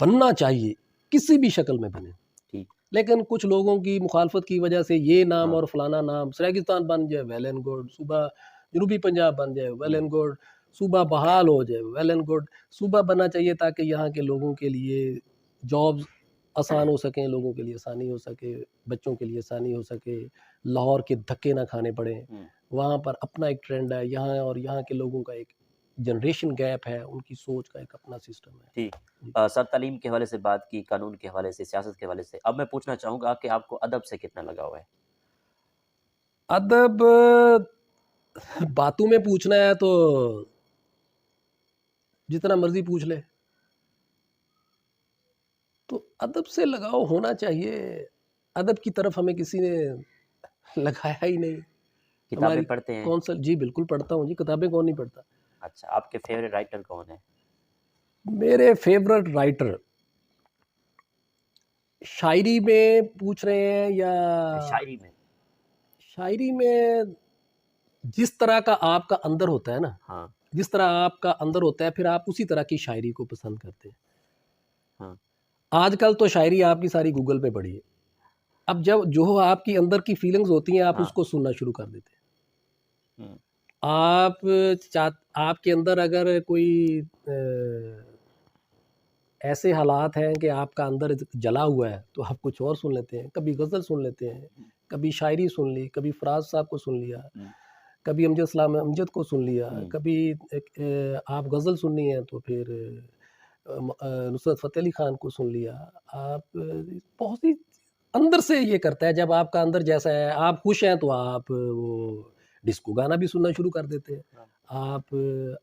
بننا چاہیے، کسی بھی شکل میں بنے. لیکن کچھ لوگوں کی مخالفت کی وجہ سے یہ نام اور فلانا نام، سریکستان بن جائے ویل اینڈ گڈ، صوبہ جنوبی پنجاب بن جائے ویل اینڈ گڈ، صوبہ بحال ہو جائے ویل اینڈ گڈ. صوبہ بننا چاہیے تاکہ یہاں کے لوگوں کے لیے جابز آسان ہو سکیں، لوگوں کے لیے آسانی ہو سکے، بچوں کے لیے آسانی ہو سکے، لاہور کے دھکے نہ کھانے پڑیں. وہاں پر اپنا ایک ٹرینڈ ہے یہاں، اور یہاں کے لوگوں کا ایک جنریشن گیپ ہے، ان کی سوچ کا ایک اپنا سسٹم ہے. ٹھیک. سر تعلیم کے حوالے سے بات کی، قانون کے حوالے سے، سیاست کے حوالے سے. اب میں پوچھنا چاہوں گا کہ آپ کو ادب سے کتنا لگاؤ ہے؟ ادب باتوں میں پوچھنا ہے تو جتنا مرضی پوچھ لے. تو ادب سے لگاؤ ہونا چاہیے. ادب کی طرف ہمیں کسی نے لگایا ہی نہیں. کتابیں پڑھتے ہیں؟ کونسل جی بالکل پڑھتا ہوں جی. کتابیں کون نہیں پڑھتا. اچھا، آپ کے فیوریٹ رائٹر کون ہیں؟ میرے فیورٹ رائٹر شاعری میں پوچھ رہے ہیں یا شاعری میں جس طرح کا آپ کا اندر ہوتا ہے نا، جس طرح آپ کا اندر ہوتا ہے پھر آپ اسی طرح کی شاعری کو پسند کرتے ہیں. آج کل تو شاعری آپ کی ساری گوگل پہ پڑھی ہے. اب جب جو آپ کی اندر کی فیلنگز ہوتی ہیں آپ اس کو سننا شروع کر دیتے ہیں. آپ کے اندر اگر کوئی ایسے حالات ہیں کہ آپ کا اندر جلا ہوا ہے تو آپ کچھ اور سن لیتے ہیں. کبھی غزل سن لیتے ہیں، کبھی شاعری سن لی، کبھی فراز صاحب کو سن لیا، کبھی امجد اسلام امجد کو سن لیا، کبھی آپ غزل سننی ہے تو پھر نصرت فتح علی خان کو سن لیا. آپ بہت ہی اندر سے یہ کرتا ہے. جب آپ کا اندر جیسا ہے، آپ خوش ہیں تو آپ وہ ڈسکو گانا بھی سننا شروع کر دیتے ہیں. آپ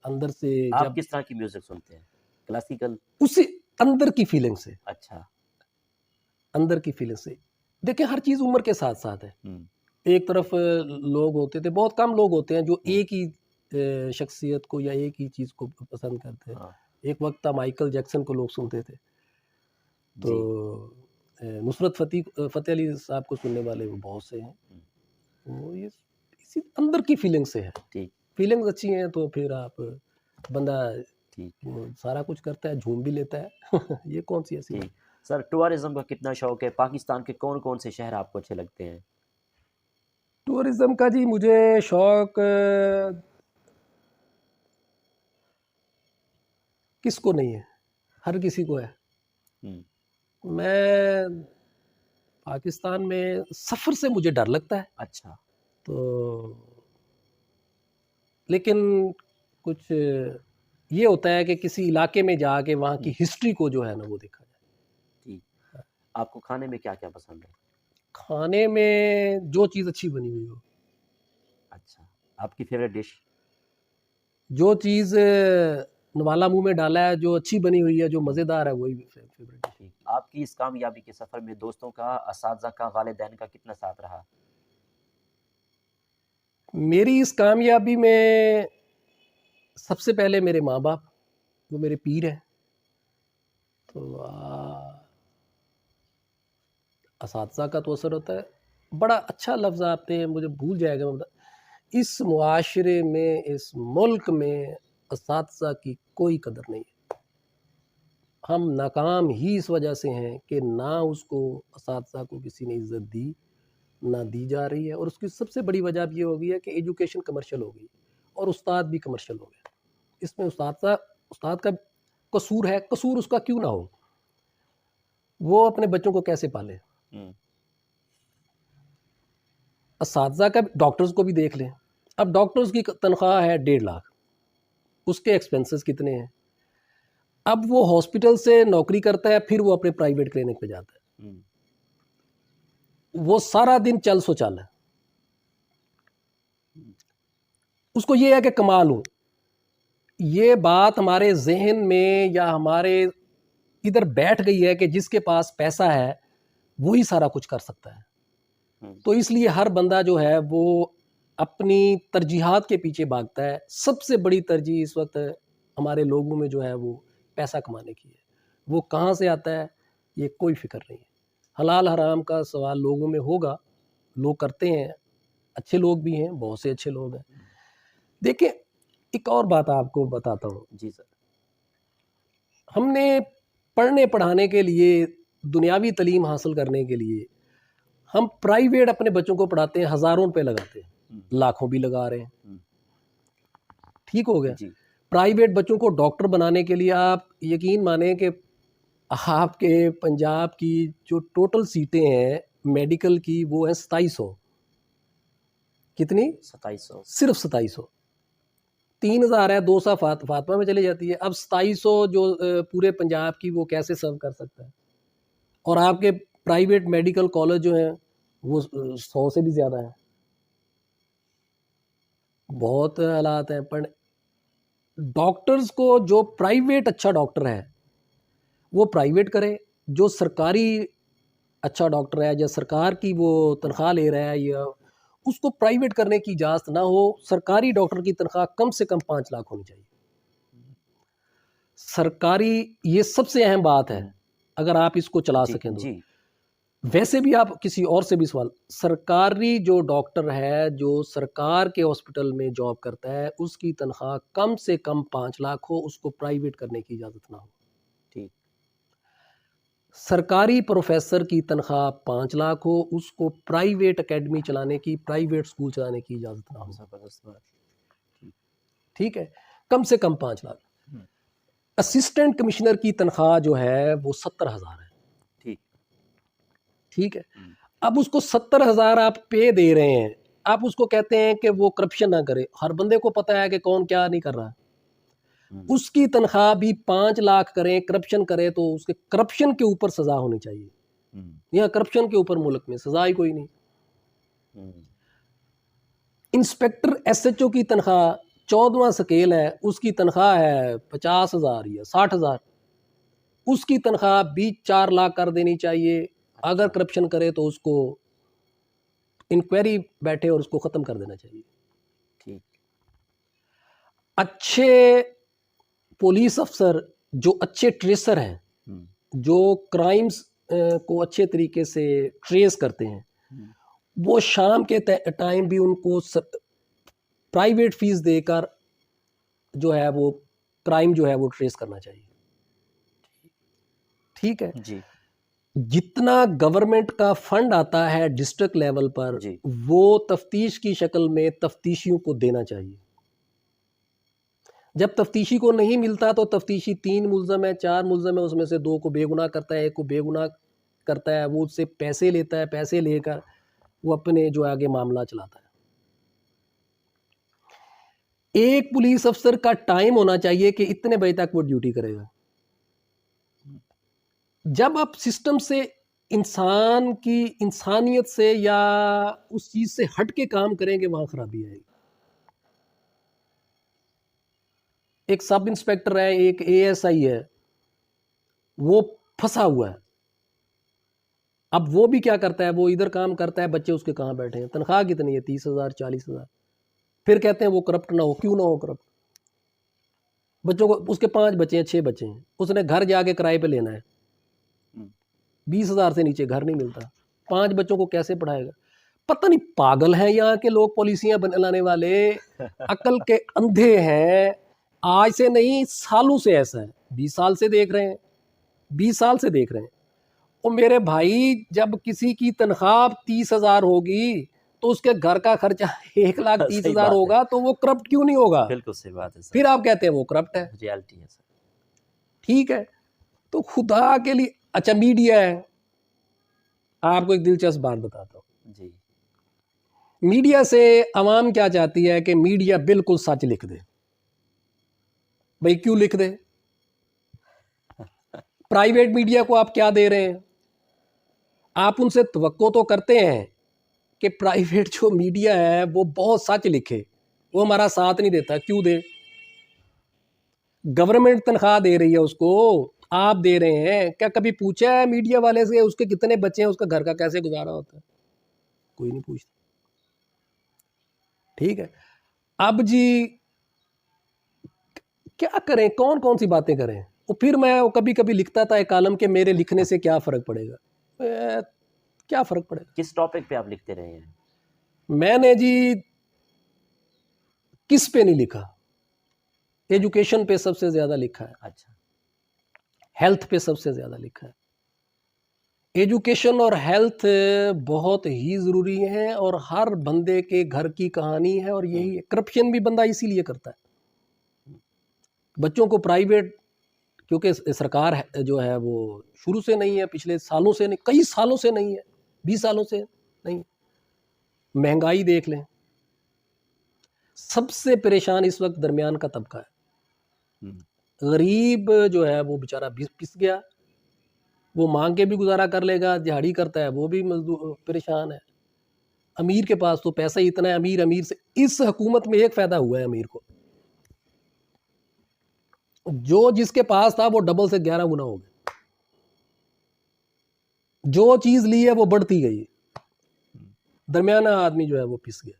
اندر سے آپ کس طرح کی میوزک سنتے ہیں؟ کلاسیکل؟ اسی اندر کی فیلنگ سے. اچھا، اندر کی فیلنگ سے. دیکھیں ہر چیز عمر کے ساتھ ساتھ ہے. ایک طرف لوگ ہوتے تھے، بہت کم لوگ ہوتے ہیں جو ایک ہی شخصیت کو یا ایک ہی چیز کو پسند کرتے ہیں. ایک وقت تھا مائیکل جیکسن کو لوگ سنتے تھے، تو نصرت فتح علی صاحب کو سننے والے وہ بہت سے ہیں. وہ یہ اسی اندر کی فیلنگ سے ہے. فیلنگز اچھی ہیں تو پھر آپ بندہ سارا کچھ کرتا ہے، جھوم بھی لیتا ہے. یہ کون سی ایسی؟ سر ٹورازم کا کتنا شوق ہے؟ پاکستان کے کون کون سے شہر آپ کو اچھے لگتے ہیں؟ ٹورزم کا جی مجھے شوق کس کو نہیں ہے، ہر کسی کو ہے. میں پاکستان میں سفر سے مجھے ڈر لگتا ہے. اچھا. تو لیکن کچھ یہ ہوتا ہے کہ کسی علاقے میں جا کے وہاں کی ہسٹری کو جو ہے نا وہ دیکھا جائے. آپ کو کھانے میں کیا کیا پسند ہے؟ کھانے میں جو چیز اچھی بنی ہوئی ہو. اچھا، آپ کی فیوریٹ ڈش؟ جو جو چیز نوالا منہ میں ڈالا ہے، جو اچھی بنی ہوئی ہے، جو مزیدار ہے، وہی فیوریٹ ڈش. آپ کی اس کامیابی کے سفر میں دوستوں کا، اساتذہ کا، والدین کا کتنا ساتھ رہا؟ میری اس کامیابی میں سب سے پہلے میرے ماں باپ، وہ میرے پیر ہیں. تو اساتذہ کا تو اثر ہوتا ہے. بڑا اچھا لفظ آپ نے، مجھے بھول جائے گا. اس معاشرے میں، اس ملک میں اساتذہ کی کوئی قدر نہیں ہے. ہم ناکام ہی اس وجہ سے ہیں کہ نہ اس کو اساتذہ کو کسی نے عزت دی، نہ دی جا رہی ہے. اور اس کی سب سے بڑی وجہ یہ ہو گئی ہے کہ ایجوکیشن کمرشل ہو گئی اور استاد بھی کمرشل ہو گیا. اس میں استاد کا قصور ہے. قصور اس کا کیوں نہ ہو، وہ اپنے بچوں کو کیسے پالے. اساتذہ کا، ڈاکٹرز کو بھی دیکھ لیں. اب ڈاکٹرز کی تنخواہ ہے 1.5 لاکھ، اس کے ایکسپنسز کتنے ہیں. اب وہ ہاسپٹل سے نوکری کرتا ہے، پھر وہ اپنے پرائیویٹ کلینک پہ جاتا ہے، وہ سارا دن چل سو چل ہے، اس کو یہ ہے کہ کما لوں. یہ بات ہمارے ذہن میں یا ہمارے ادھر بیٹھ گئی ہے کہ جس کے پاس پیسہ ہے وہی سارا کچھ کر سکتا ہے. تو اس لیے ہر بندہ جو ہے وہ اپنی ترجیحات کے پیچھے بھاگتا ہے. سب سے بڑی ترجیح اس وقت ہمارے لوگوں میں جو ہے وہ پیسہ کمانے کی ہے. وہ کہاں سے آتا ہے یہ کوئی فکر نہیں ہے. حلال حرام کا سوال لوگوں میں ہوگا، لوگ کرتے ہیں، اچھے لوگ بھی ہیں، بہت سے اچھے لوگ ہیں. دیکھیں ایک اور بات آپ کو بتاتا ہوں. جی سر. ہم نے پڑھنے پڑھانے کے لیے، دنیاوی تعلیم حاصل کرنے کے لیے ہم پرائیویٹ اپنے بچوں کو پڑھاتے ہیں، ہزاروں روپے لگاتے ہیں، لاکھوں بھی لگا رہے ہیں. ٹھیک ہو گیا. پرائیویٹ بچوں کو ڈاکٹر بنانے کے لیے آپ یقین مانیں کہ آپ کے پنجاب کی جو ٹوٹل سیٹیں ہیں میڈیکل کی وہ ہیں 2700. کتنی؟ 2700. صرف 2700. 3000 ہے، 200 فاطمہ میں چلی جاتی ہے. اب 2700 جو پورے پنجاب کی وہ کیسے سرو کر سکتا ہے؟ اور آپ کے پرائیویٹ میڈیکل کالج جو ہیں وہ 100 سے بھی زیادہ ہیں. بہت حالات ہیں. پر ڈاکٹرز کو جو پرائیویٹ اچھا ڈاکٹر ہے وہ پرائیویٹ کرے، جو سرکاری اچھا ڈاکٹر ہے یا سرکار کی وہ تنخواہ لے رہا ہے یا اس کو پرائیویٹ کرنے کی اجازت نہ ہو. سرکاری ڈاکٹر کی تنخواہ کم سے کم 5 لاکھ ہونی چاہیے. سرکاری، یہ سب سے اہم بات ہے اگر آپ اس کو چلا سکیں تو. ویسے بھی آپ کسی اور سے بھی سوال، سرکاری جو ڈاکٹر ہے جو سرکار کے ہاسپٹل میں جاب کرتا ہے اس کی تنخواہ کم سے کم 5 لاکھ ہو، اس کو پرائیویٹ کرنے کی اجازت نہ ہو. سرکاری پروفیسر کی تنخواہ 5 لاکھ ہو، اس کو پرائیویٹ اکیڈمی چلانے کی، پرائیویٹ سکول چلانے کی اجازت نہ ہو. ٹھیک ہے، کم سے کم 5 لاکھ. اسسٹنٹ کمشنر کی تنخواہ جو ہے وہ 70,000 ہے. ٹھیک ہے. اب اس کو 70,000 آپ پے دے رہے ہیں، آپ اس کو کہتے ہیں کہ وہ کرپشن نہ کرے. ہر بندے کو پتا ہے کہ کون کیا نہیں کر رہا. اس کی تنخواہ بھی 5 لاکھ کریں، کرپشن کرے تو اس کے کرپشن کے اوپر سزا ہونی چاہیے. یہاں کرپشن کے اوپر ملک میں سزا ہی کوئی نہیں. انسپیکٹر ایس ایچ او کی تنخواہ 14واں سکیل ہے، اس کی تنخواہ ہے 50,000 یا 60,000. اس کی تنخواہ بھی 4 لاکھ کر دینی چاہیے. اگر کرپشن کرے تو اس کو انکوائری بیٹھے اور اس کو ختم کر دینا چاہیے. اچھے پولیس افسر جو اچھے ٹریسر ہیں، جو کرائمز کو اچھے طریقے سے ٹریس کرتے ہیں، وہ شام کے ٹائم بھی ان کو پرائیویٹ فیس دے کر جو ہے وہ کرائم جو ہے وہ ٹریس کرنا چاہیے. ٹھیک ہے. جتنا گورنمنٹ کا فنڈ آتا ہے ڈسٹرکٹ لیول پر وہ تفتیش کی شکل میں تفتیشیوں کو دینا چاہیے. جب تفتیشی کو نہیں ملتا تو تفتیشی 3 ملزم ہے، 4 ملزم ہے، اس میں سے 2 کو بے گناہ کرتا ہے، 1 کو بے گناہ کرتا ہے. وہ اس سے پیسے لیتا ہے، پیسے لے کر وہ اپنے جو آگے معاملہ چلاتا ہے. ایک پولیس افسر کا ٹائم ہونا چاہیے کہ اتنے بجے تک وہ ڈیوٹی کرے گا. جب آپ سسٹم سے انسان کی انسانیت سے یا اس چیز سے ہٹ کے کام کریں گے وہاں خرابی آئے گی. ایک سب انسپیکٹر ہے، ایک اے ایس آئی ہے، وہ پھنسا ہوا ہے. اب وہ بھی کیا کرتا ہے، وہ ادھر کام کرتا ہے، بچے اس کے کہاں بیٹھے ہیں. تنخواہ کتنی ہے؟ 30,000 40,000. پھر کہتے ہیں وہ کرپٹ نہ ہو. کیوں نہ ہو کرپٹ؟ بچوں کو، اس کے 5 بچے ہیں 6 بچے ہیں، اس نے گھر جا کے کرائے پہ لینا ہے. 20,000 سے نیچے گھر نہیں ملتا. 5 بچوں کو کیسے پڑھائے گا؟ پتہ نہیں پاگل ہیں یہاں کے لوگ، پالیسیاں بنانے والے عقل کے اندھے ہیں. آج سے نہیں، سالوں سے ایسا ہے. 20 سال سے دیکھ رہے ہیں، 20 سال سے دیکھ رہے ہیں. اور میرے بھائی جب کسی کی تنخواہ 30,000 ہوگی تو اس کے گھر کا خرچہ 1,30,000 ہوگا تو وہ کرپٹ کیوں نہیں ہوگا؟ بالکل صحیح بات ہے. پھر آپ کہتے ہیں وہ کرپٹ ہے. ریالٹی ہے سر. ٹھیک ہے. تو خدا کے لیے، اچھا میڈیا ہے، آپ کو ایک دلچسپ بات بتاتا ہوں. میڈیا سے عوام کیا چاہتی ہے کہ میڈیا بالکل سچ لکھ دے. بھئی کیوں لکھ دے؟ پرائیویٹ میڈیا کو آپ کیا دے رہے ہیں؟ آپ ان سے توقع تو کرتے ہیں کہ پرائیویٹ جو میڈیا ہے وہ بہت سچ لکھے، وہ ہمارا ساتھ نہیں دیتا، کیوں دے؟ گورنمنٹ تنخواہ دے رہی ہے اس کو، آپ دے رہے ہیں، کیا کبھی پوچھا ہے میڈیا والے سے اس کے کتنے بچے ہیں، اس کا گھر کا کیسے گزارا ہوتا ہے؟ کوئی نہیں پوچھتا. ٹھیک ہے، اب جی کیا کریں، کون کون سی باتیں کریں؟ اور پھر میں کبھی کبھی لکھتا تھا ایک کالم کہ میرے لکھنے سے کیا فرق پڑے گا. کیا فرق پڑے گا؟ کس ٹاپک پہ آپ لکھتے رہے ہیں؟ میں نے جی کس پہ نہیں لکھا، ایجوکیشن پہ سب سے زیادہ لکھا ہے، اچھا. ہیلتھ پہ سب سے زیادہ لکھا ہے. ایجوکیشن اور ہیلتھ بہت ہی ضروری ہیں، اور ہر بندے کے گھر کی کہانی ہے، اور یہی کرپشن بھی بندہ اسی لیے کرتا ہے. بچوں کو پرائیویٹ، کیونکہ سرکار جو ہے وہ شروع سے نہیں ہے، پچھلے سالوں سے نہیں، کئی سالوں سے نہیں ہے، 20 سالوں سے نہیں. مہنگائی دیکھ لیں، سب سے پریشان اس وقت درمیان کا طبقہ ہے. غریب جو ہے وہ بیچارہ پس گیا، وہ مانگ کے بھی گزارا کر لے گا، دیہاڑی کرتا ہے وہ بھی مزدور پریشان ہے. امیر کے پاس تو پیسہ ہی اتنا ہے، امیر سے. اس حکومت میں ایک فائدہ ہوا ہے امیر کو، جو جس کے پاس تھا وہ ڈبل سے 11 گنا ہو گیا، جو چیز لی ہے وہ بڑھتی گئی، درمیانہ آدمی جو ہے وہ پس گیا.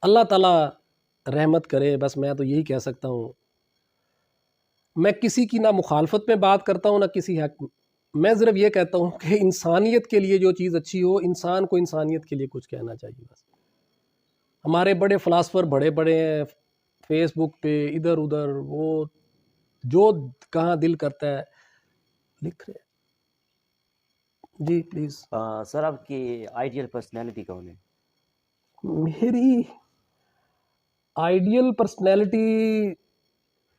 اللہ تعالیٰ رحمت کرے، بس میں تو یہی کہہ سکتا ہوں. میں کسی کی نہ مخالفت میں بات کرتا ہوں نہ کسی حق میں، میں صرف یہ کہتا ہوں کہ انسانیت کے لیے جو چیز اچھی ہو، انسان کو انسانیت کے لیے کچھ کہنا چاہیے. بس ہمارے بڑے فلاسفر بڑے بڑے ہیں، فیس بک پہ ادھر ادھر وہ جو کہاں دل کرتا ہے لکھ رہے ہیں. جی پلیز. سر آپ کی آئیڈیل پرسنالٹی کون ہے؟ میری آئیڈیل پرسنالٹی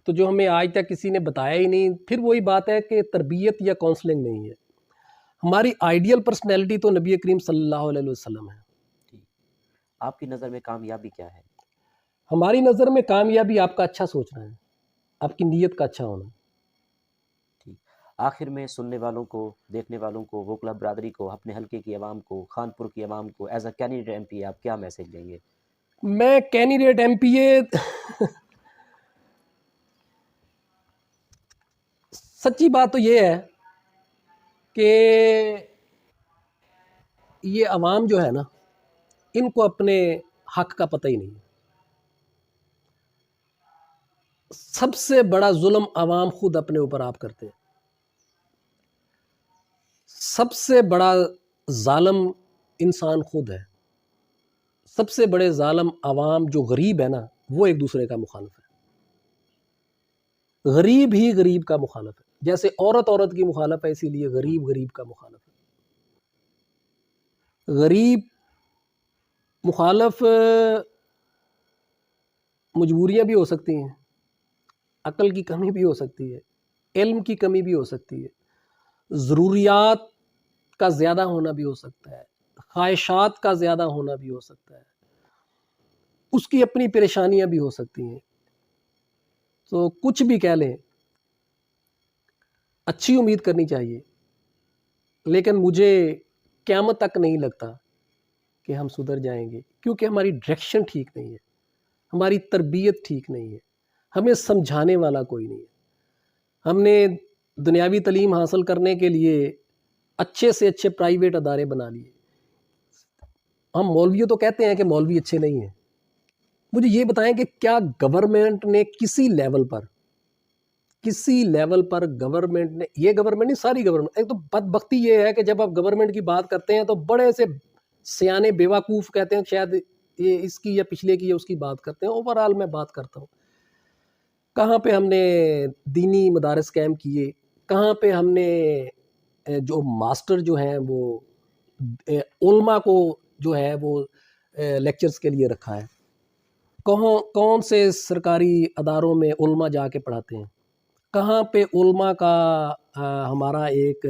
تو جو ہمیں آج تک کسی نے بتایا ہی نہیں. پھر وہی بات ہے کہ تربیت یا کونسلنگ نہیں ہے. ہماری آئیڈیل پرسنالٹی تو نبی کریم صلی اللہ علیہ وسلم ہے. آپ کی نظر میں کامیابی کیا ہے؟ ہماری نظر میں کامیابی آپ کا اچھا سوچنا ہے، آپ کی نیت کا اچھا ہونا. آخر میں سننے والوں کو، دیکھنے والوں کو، وکلا برادری کو، اپنے حلقے کی عوام کو، خانپور کی عوام کو، ایز اے کینڈیڈیٹ ایم پی آپ کیا میسج دیں گے؟ میں کینڈیڈیٹ ایم پی اے سچی بات تو یہ ہے کہ یہ عوام جو ہے نا، ان کو اپنے حق کا پتہ ہی نہیں. سب سے بڑا ظلم عوام خود اپنے اوپر آپ کرتے ہیں. سب سے بڑا ظالم انسان خود ہے. سب سے بڑے ظالم عوام جو غریب ہے نا، وہ ایک دوسرے کا مخالف ہے. غریب ہی غریب کا مخالف ہے، جیسے عورت عورت کی مخالف ہے، اسی لیے غریب غریب کا مخالف ہے. غریب مخالف مجبوریاں بھی ہو سکتی ہیں، عقل کی کمی بھی ہو سکتی ہے، علم کی کمی بھی ہو سکتی ہے، ضروریات کا زیادہ ہونا بھی ہو سکتا ہے، خواہشات کا زیادہ ہونا بھی ہو سکتا ہے، اس کی اپنی پریشانیاں بھی ہو سکتی ہیں. تو کچھ بھی کہہ لیں، اچھی امید کرنی چاہیے. لیکن مجھے قیامت تک نہیں لگتا کہ ہم سدھر جائیں گے، کیونکہ ہماری ڈائریکشن ٹھیک نہیں ہے، ہماری تربیت ٹھیک نہیں ہے، ہمیں سمجھانے والا کوئی نہیں ہے. ہم نے دنیاوی تعلیم حاصل کرنے کے لیے اچھے سے اچھے پرائیویٹ ادارے بنا لیے. ہم مولویوں تو کہتے ہیں کہ مولوی اچھے نہیں ہیں. مجھے یہ بتائیں کہ کیا گورنمنٹ نے کسی لیول پر گورنمنٹ نے، یہ گورنمنٹ نہیں، ساری گورنمنٹ، ایک تو بدبختی یہ ہے کہ جب آپ گورنمنٹ کی بات کرتے ہیں تو بڑے سے سیانے بیوقوف کہتے ہیں، شاید یہ اس کی یا پچھلے کی یا اس کی بات کرتے ہیں. اوورآل میں بات کرتا ہوں، کہاں پہ ہم نے دینی مدارس قائم کیے، کہاں پہ ہم نے جو ماسٹر جو ہیں وہ علماء کو جو ہے وہ لیکچرز کے لیے رکھا ہے، کون سے سرکاری اداروں میں علماء جا کے پڑھاتے ہیں، کہاں پہ علماء کا ہمارا ایک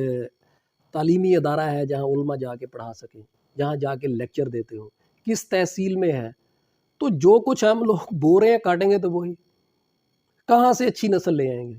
تعلیمی ادارہ ہے جہاں علماء جا کے پڑھا سکیں، جہاں جا کے لیکچر دیتے ہوں، کس تحصیل میں ہے. تو جو کچھ ہم لوگ بو رہے ہیں کاٹیں گے تو وہی، کہاں سے اچھی نسل لے آئیں گے؟